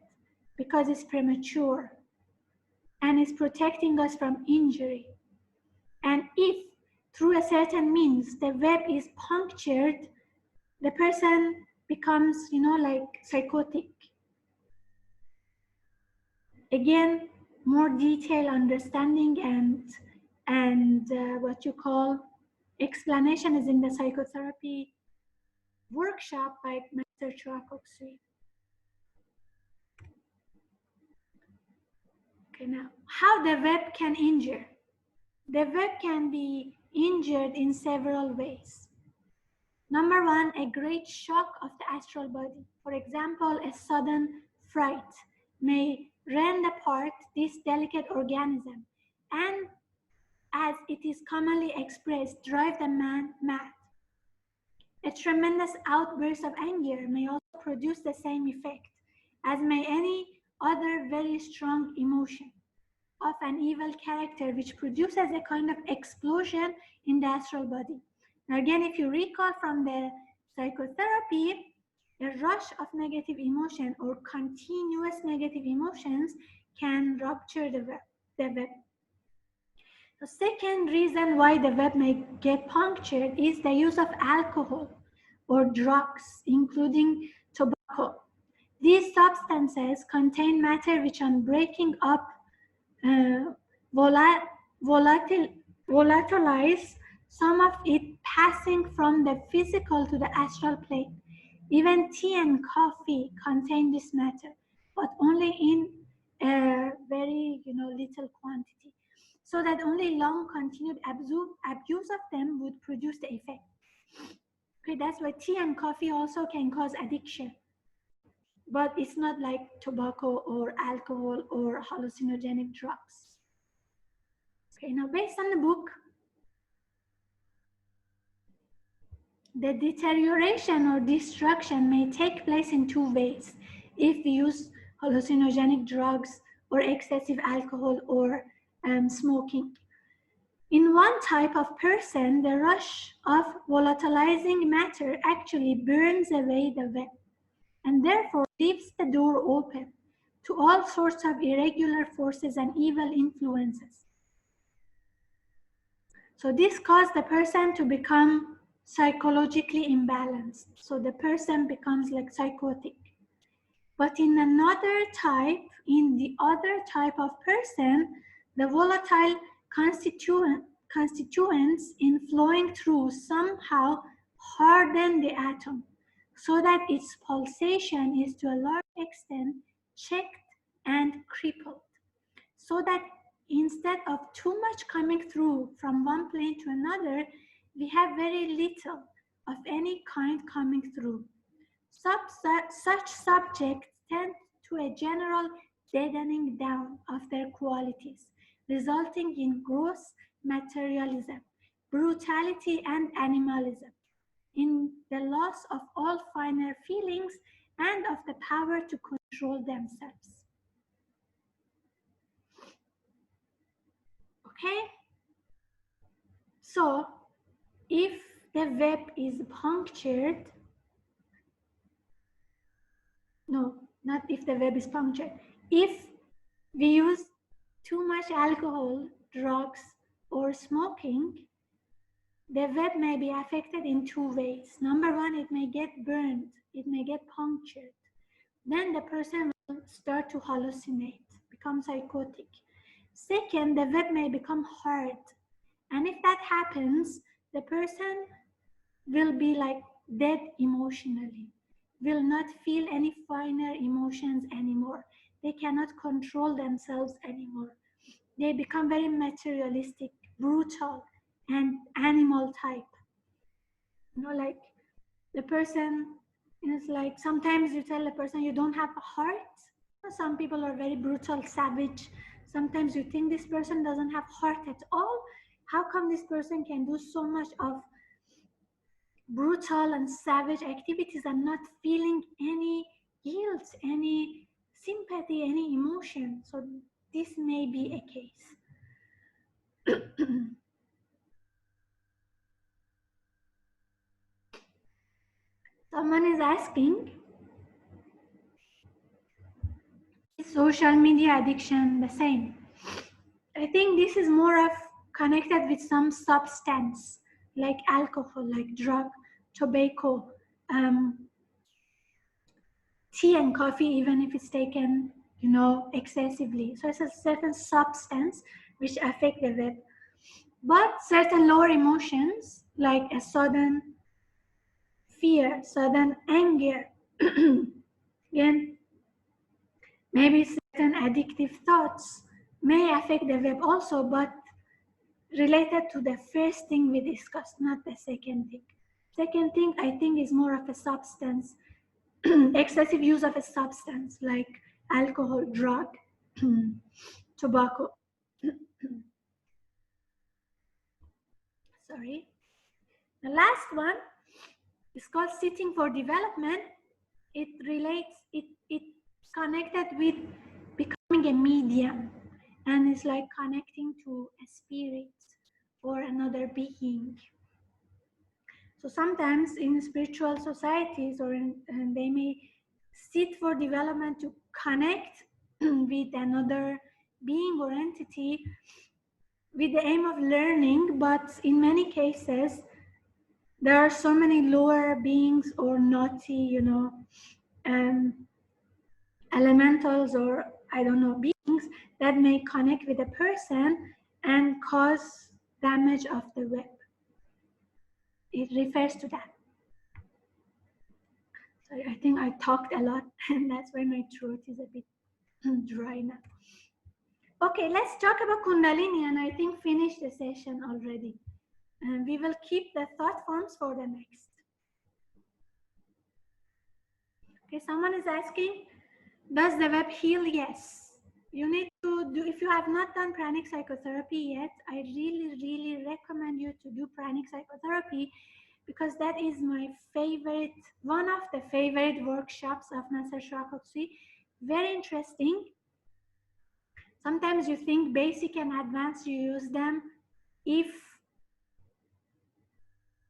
because it's premature and it's protecting us from injury. And if through a certain means the web is punctured, the person becomes, like psychotic. Again, more detailed understanding and what you call explanation is in the psychotherapy workshop by Master Chirakoksui. Okay, now how the web can injure. The web can be injured in several ways. Number one, a great shock of the astral body. For example, a sudden fright may rend apart this delicate organism and, as it is commonly expressed, drive the man mad. A tremendous outburst of anger may also produce the same effect, as may any other very strong emotion of an evil character, which produces a kind of explosion in the astral body. Now again, if you recall from the psychotherapy, a rush of negative emotion or continuous negative emotions can rupture the web. The second reason why the web may get punctured is the use of alcohol or drugs, including tobacco. These substances contain matter which, on breaking up, volatilize, some of it passing from the physical to the astral plane. Even tea and coffee contain this matter, but only in a very little quantity, so that only long continued abuse of them would produce the effect. Okay, that's why tea and coffee also can cause addiction, but it's not like tobacco or alcohol or hallucinogenic drugs. Okay, now based on the book, the deterioration or destruction may take place in two ways if we use hallucinogenic drugs or excessive alcohol or smoking. In one type of person, the rush of volatilizing matter actually burns away the web and therefore leaves the door open to all sorts of irregular forces and evil influences. So this caused the person to become psychologically imbalanced. So the person becomes like psychotic. But in the other type of person, the volatile constituents in flowing through somehow harden the atom so that its pulsation is to a large extent checked and crippled, so that instead of too much coming through from one plane to another, we have very little of any kind coming through. Such subjects tend to a general deadening down of their qualities, resulting in gross materialism, brutality, and animalism, in the loss of all finer feelings and of the power to control themselves. Okay? So, if the web is punctured, no, not if the web is punctured, if we use too much alcohol, drugs, or smoking, the web may be affected in two ways. Number one, it may get burned, it may get punctured. Then the person will start to hallucinate, become psychotic. Second, the web may become hard. And if that happens, the person will be like dead emotionally, will not feel any finer emotions anymore. They cannot control themselves anymore. They become very materialistic, brutal, and animal type. Like the person is like, sometimes you tell a person you don't have a heart. Some people are very brutal, savage. Sometimes you think this person doesn't have heart at all. How come this person can do so much of brutal and savage activities and not feeling any guilt, any sympathy, any emotion? So this may be a case. Someone is asking, is social media addiction the same? I think this is more of connected with some substance like alcohol, like drug, tobacco, tea and coffee, even if it's taken, excessively. So it's a certain substance which affect the web. But certain lower emotions, like a sudden fear, sudden anger, again, maybe certain addictive thoughts may affect the web also, but related to the first thing we discussed, not the second thing. Second thing, I think, is more of a substance, excessive use of a substance like alcohol, drug, tobacco. Sorry. The last one is called sitting for development. It relates, it's connected with becoming a medium, and it's like connecting to a spirit or another being. So sometimes in spiritual societies they may sit for development to connect with another being or entity with the aim of learning, but in many cases there are so many lower beings or naughty, elementals or I don't know, beings that may connect with a person and cause damage of the web. It refers to that. Sorry, I think I talked a lot and that's why my throat is a bit dry now. Okay, let's talk about Kundalini, and I think finish the session already. And we will keep the thought forms for the next. Okay, someone is asking, does the web heal? Yes. You need to do, if you have not done pranic psychotherapy yet, I really, really recommend you to do pranic psychotherapy, because that is my favorite, one of the favorite workshops of Master Shrakotsi. Very interesting. Sometimes you think basic and advanced, you use them if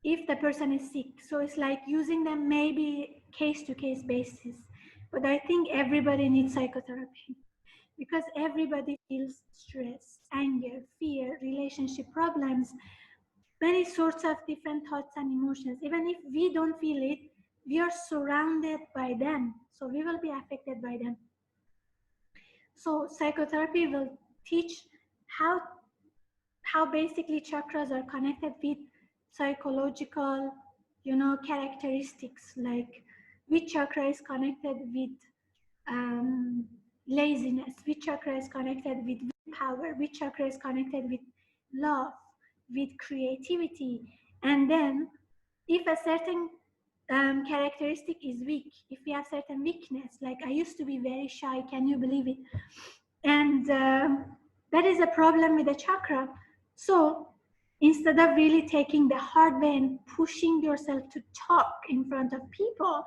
the person is sick. So it's like using them maybe case-to-case basis. But I think everybody needs psychotherapy because everybody feels stress, anger, fear, relationship problems, many sorts of different thoughts and emotions. Even if we don't feel it, we are surrounded by them. So we will be affected by them. So psychotherapy will teach how basically chakras are connected with psychological, characteristics, like which chakra is connected with laziness, which chakra is connected with power, which chakra is connected with love, with creativity. And then if a certain characteristic is weak, if we have certain weakness, like I used to be very shy, can you believe it? And that is a problem with the chakra. So instead of really taking the hard way and pushing yourself to talk in front of people,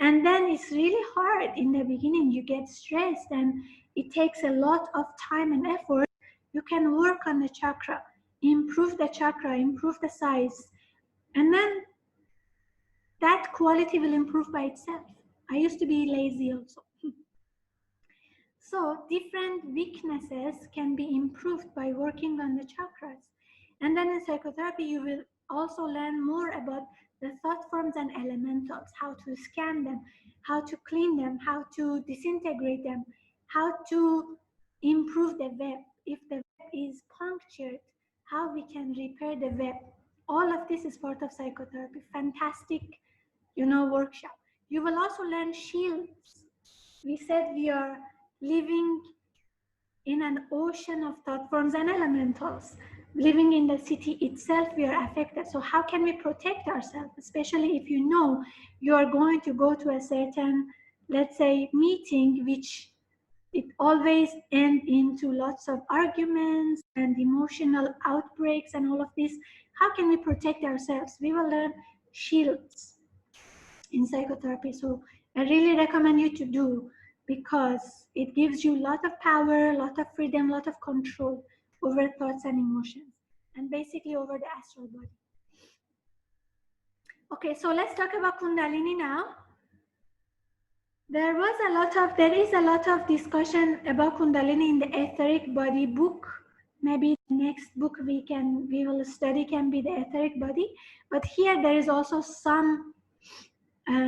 and then it's really hard in the beginning, you get stressed and it takes a lot of time and effort, you can work on the chakra, improve the size, And then that quality will improve by itself. I used to be lazy also. So different weaknesses can be improved by working on the chakras. And then in psychotherapy, you will also learn more about the thought forms and elementals, how to scan them, how to clean them, how to disintegrate them, how to improve the web. If the web is punctured, how we can repair the web. All of this is part of psychotherapy. Fantastic, workshop. You will also learn shields. We said we are living in an ocean of thought forms and elementals. Living in the city itself, we are affected. So how can we protect ourselves, especially if you know you are going to go to a certain, let's say, meeting, which it always ends into lots of arguments and emotional outbreaks and all of this. How can we protect ourselves? We will learn shields in psychotherapy. So I really recommend you to do, because it gives you a lot of power, a lot of freedom, a lot of control over thoughts and emotions, and basically over the astral body. Okay, so let's talk about Kundalini now. There is a lot of discussion about Kundalini in the etheric body book. Maybe the next book we will study can be the etheric body, but here there is also some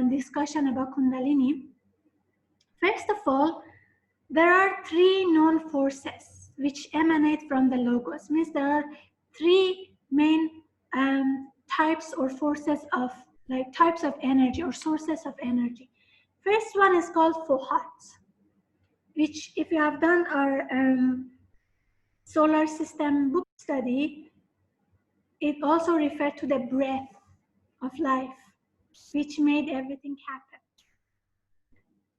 discussion about Kundalini. First of all, there are three known forces which emanate from the logos. Means there are three main types or forces of, like, types of energy or sources of energy. First one is called Fohat, which, if you have done our solar system book study, it also referred to the breath of life, which made everything happen.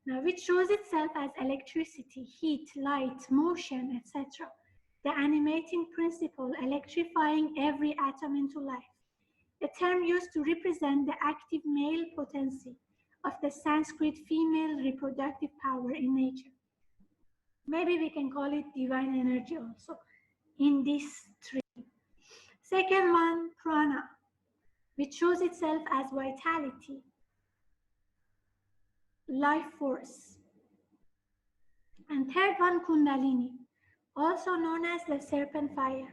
Now, which shows itself as electricity, heat, light, motion, etc. The animating principle electrifying every atom into life. A term used to represent the active male potency of the Sanskrit female reproductive power in nature. Maybe we can call it divine energy also in these three. Second one, prana, which shows itself as vitality, life force. And third one, kundalini, also known as the serpent fire.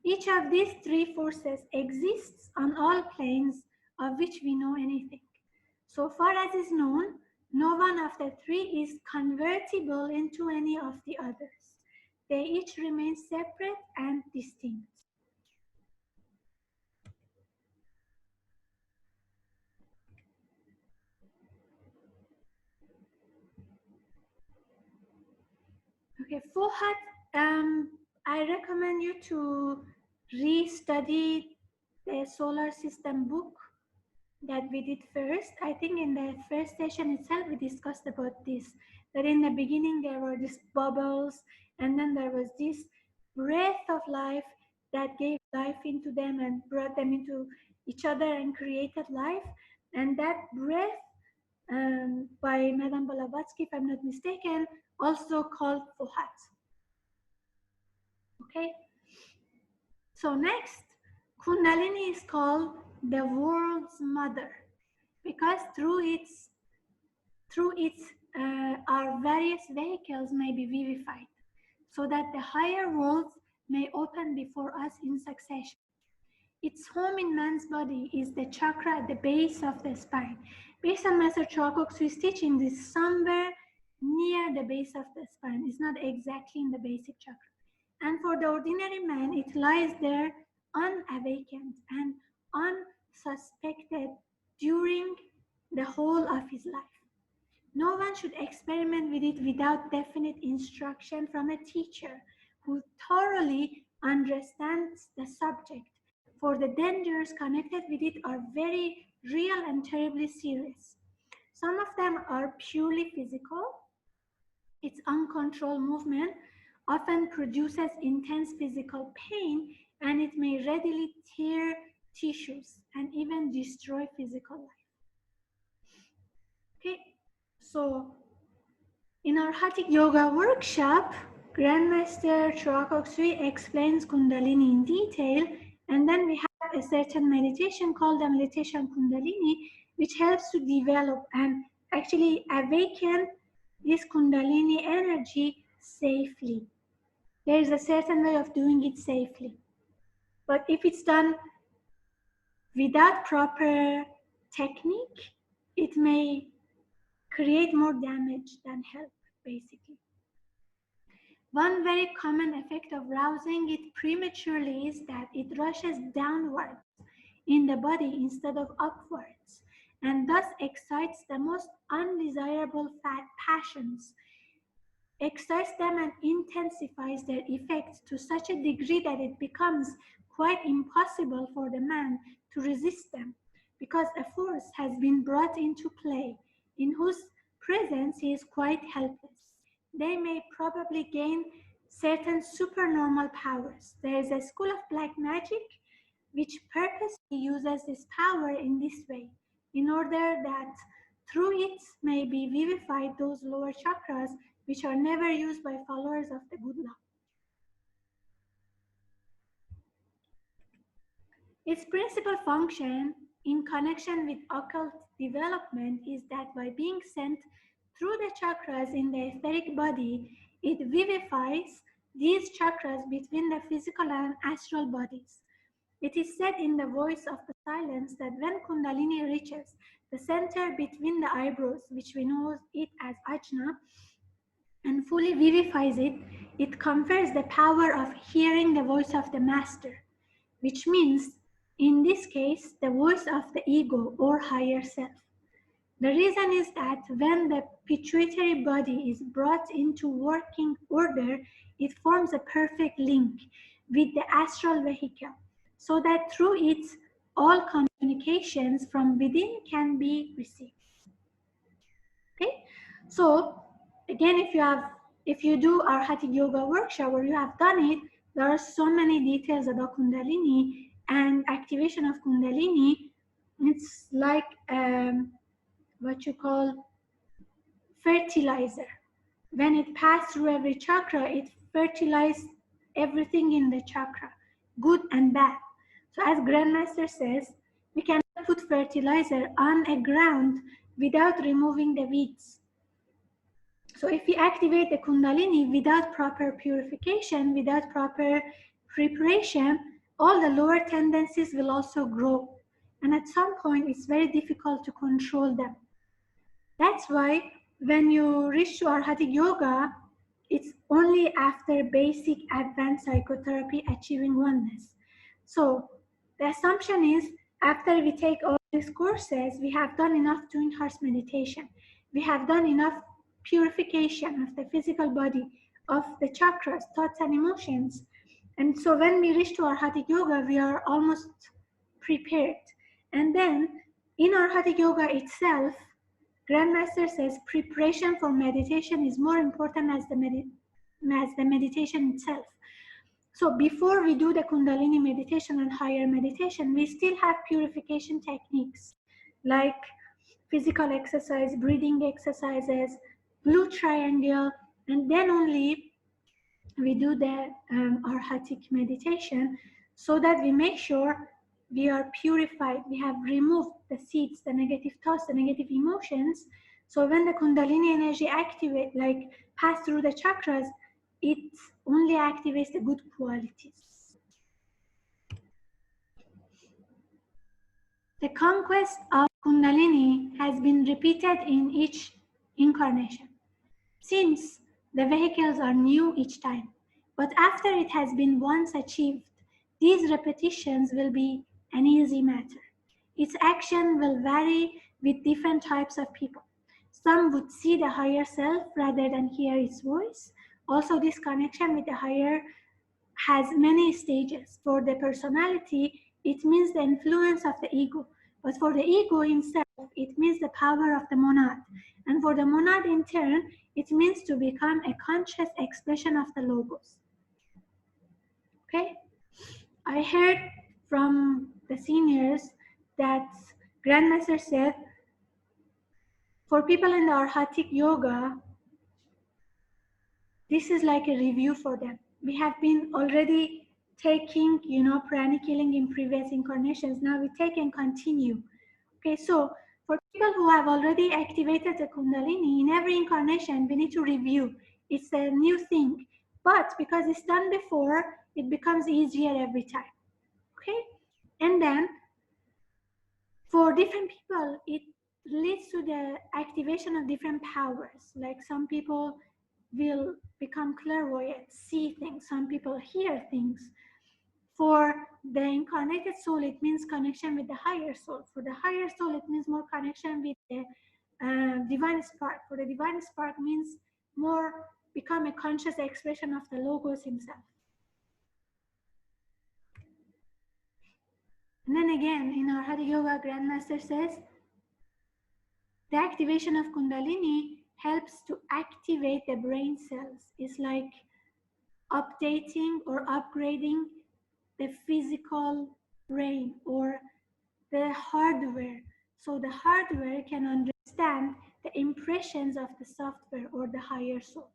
Each of these three forces exists on all planes of which we know anything. So far as is known, no one of the three is convertible into any of the others. They each remain separate and distinct. Okay, Fohat, I recommend you to re-study the solar system book that we did first. I think in the first session itself, we discussed about this, that in the beginning there were these bubbles, and then there was this breath of life that gave life into them and brought them into each other and created life. And that breath, by Madame Blavatsky, if I'm not mistaken, also called Fohat. Okay. So next, Kundalini is called the world's mother, because through its our various vehicles may be vivified, so that the higher worlds may open before us in succession. Its home in man's body is the chakra at the base of the spine. Based on Master Choa teaching, this somewhere near the base of the spine. It's not exactly in the basic chakra. And for the ordinary man, it lies there unawakened and unsuspected during the whole of his life. No one should experiment with it without definite instruction from a teacher who thoroughly understands the subject, for the dangers connected with it are very real and terribly serious. Some of them are purely physical. Its uncontrolled movement often produces intense physical pain, and it may readily tear tissues and even destroy physical life. Okay, so in our Hatha Yoga workshop, Grandmaster Choa explains Kundalini in detail, and then we have a certain meditation called the meditation Kundalini, which helps to develop and actually awaken this Kundalini energy safely. There is a certain way of doing it safely. But if it's done without proper technique, it may create more damage than help, basically. One very common effect of rousing it prematurely is that it rushes downwards in the body instead of upwards, and thus excites the most undesirable passions, excites them and intensifies their effects to such a degree that it becomes quite impossible for the man to resist them, because a force has been brought into play in whose presence he is quite helpless. They may probably gain certain supernormal powers. There is a school of black magic which purposely uses this power in this way, in order that through it may be vivified those lower chakras which are never used by followers of the good law. Its principal function in connection with occult development is that by being sent through the chakras in the etheric body, it vivifies these chakras between the physical and astral bodies. It is said in the voice of the silence that when Kundalini reaches the center between the eyebrows, which we know it as Ajna, and fully vivifies it, it confers the power of hearing the voice of the master, which means, in this case, the voice of the ego or higher self. The reason is that when the pituitary body is brought into working order, it forms a perfect link with the astral vehicle, so that through it, all communications from within can be received. Okay, so again, if you do our Hatha Yoga workshop or you have done it, there are so many details about Kundalini and activation of Kundalini. It's like what you call fertilizer. When it passes through every chakra, it fertilizes everything in the chakra, good and bad. So as Grandmaster says, we cannot put fertilizer on a ground without removing the weeds. So if we activate the Kundalini without proper purification, without proper preparation, all the lower tendencies will also grow. And at some point, it's very difficult to control them. That's why when you reach to our Hatha Yoga, it's only after basic advanced psychotherapy achieving oneness. So the assumption is after we take all these courses, we have done enough doing heart meditation. We have done enough purification of the physical body, of the chakras, thoughts and emotions. And so when we reach to our Hatha Yoga, we are almost prepared. And then in our Hatha Yoga itself, Grandmaster says preparation for meditation is more important as the meditation itself. So before we do the Kundalini meditation and higher meditation, we still have purification techniques like physical exercise, breathing exercises, blue triangle, and then only we do the arhatic meditation, so that we make sure we are purified. We have removed the seeds, the negative thoughts, the negative emotions. So when the Kundalini energy activate, like pass through the chakras, it only activates the good qualities. The conquest of Kundalini has been repeated in each incarnation, since the vehicles are new each time. But after it has been once achieved, these repetitions will be an easy matter. Its action will vary with different types of people. Some would see the higher self rather than hear its voice. Also, this connection with the higher has many stages. For the personality, it means the influence of the ego. But for the ego himself, it means the power of the monad. And for the monad in turn, it means to become a conscious expression of the logos. Okay? I heard from the seniors that Grandmaster said, for people in the Arhatic Yoga, this is like a review for them. We have been already taking, pranic healing in previous incarnations. Now we take and continue. Okay, so for people who have already activated the Kundalini, in every incarnation, we need to review. It's a new thing. But because it's done before, it becomes easier every time. Okay? And then for different people, it leads to the activation of different powers. Like some people will become clairvoyant, see things. Some people hear things. For the incarnated soul, it means connection with the higher soul. For the higher soul, it means more connection with the divine spark. For the divine spark means more become a conscious expression of the Logos himself. And then again, in our Hatha Yoga, Grandmaster says, the activation of Kundalini helps to activate the brain cells. It's like updating or upgrading the physical brain or the hardware. So the hardware can understand the impressions of the software or the higher soul.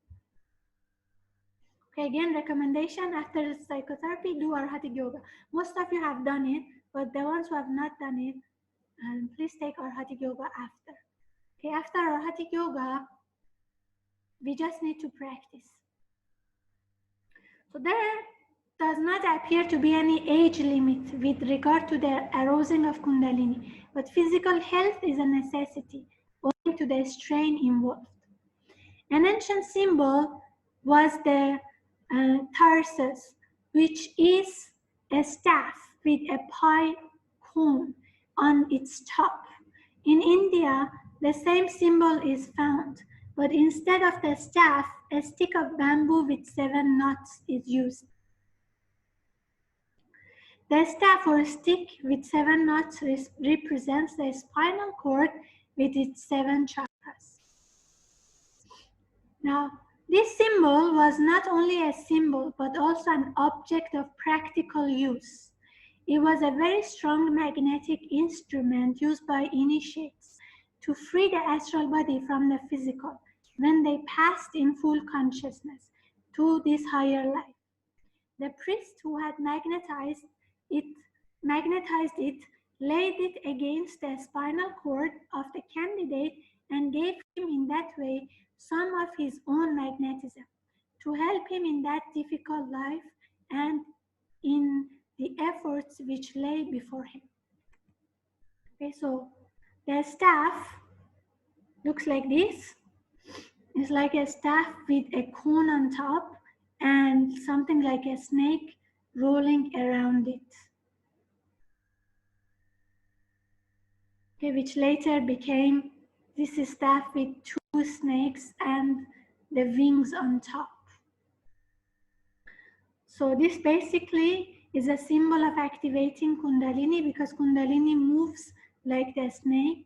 Okay, again, recommendation after psychotherapy, do Arhatic Yoga. Most of you have done it, but the ones who have not done it, please take Arhatic Yoga after. Okay, after Arhatic Yoga, we just need to practice. So there does not appear to be any age limit with regard to the arousing of Kundalini, but physical health is a necessity owing to the strain involved. An ancient symbol was the tarsus, which is a staff with a pie cone on its top. In India, the same symbol is found, but instead of the staff, a stick of bamboo with 7 knots is used. The staff or stick with 7 knots represents the spinal cord with its 7 chakras. Now, this symbol was not only a symbol, but also an object of practical use. It was a very strong magnetic instrument used by initiates to free the astral body from the physical when they passed in full consciousness to this higher life. The priest who had magnetized it, laid it against the spinal cord of the candidate and gave him in that way some of his own magnetism to help him in that difficult life and in the efforts which lay before him. Okay, so the staff looks like this. It's like a staff with a cone on top and something like a snake rolling around it. Okay, which later became this staff with 2 snakes and the wings on top. So this basically is a symbol of activating Kundalini because Kundalini moves like the snake.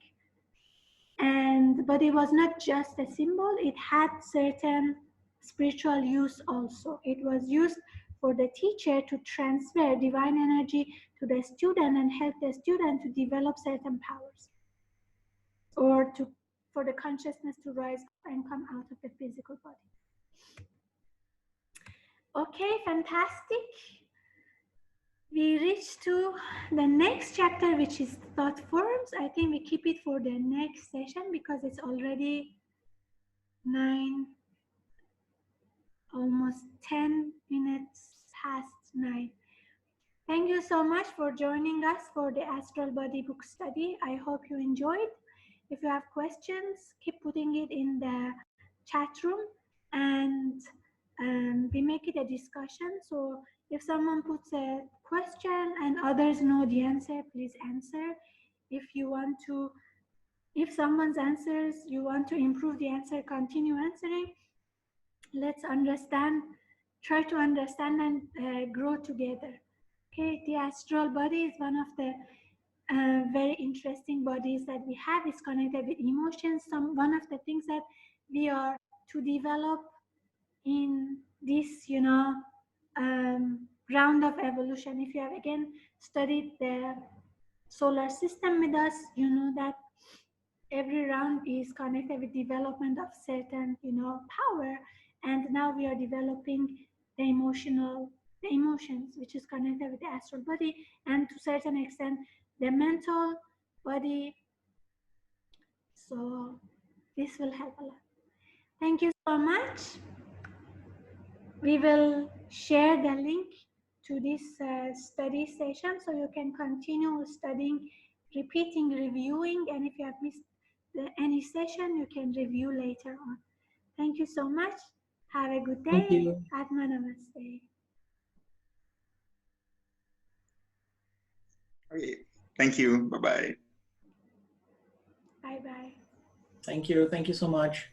But it was not just a symbol, it had certain spiritual use also. It was used for the teacher to transfer divine energy to the student and help the student to develop certain powers, or for the consciousness to rise up and come out of the physical body. Okay, fantastic. We reach to the next chapter, which is thought forms. I think we keep it for the next session because it's already 9, almost 10 minutes past 9. Thank you so much for joining us for the Astral Body book study. I hope you enjoyed. If you have questions, keep putting it in the chat room and we make it a discussion. So if someone puts a question and others know the answer, please answer. If someone's answers, you want to improve the answer, continue answering. Let's try to understand and grow together. Okay, the astral body is one of the very interesting bodies that we have. It's connected with emotions. One of the things that we are to develop in this, round of evolution. If you have again studied the solar system with us, you know that every round is connected with development of certain, power. And now we are developing the emotional the emotions, which is connected with the astral body, and to a certain extent, the mental body. So this will help a lot. Thank you so much. We will share the link to this study session so you can continue studying, repeating, reviewing, and if you have missed any session, you can review later on. Thank you so much. Have a good Thank day. you. Atma Namaste. Okay. Thank you. Bye-bye. Bye-bye. Thank you. Thank you so much.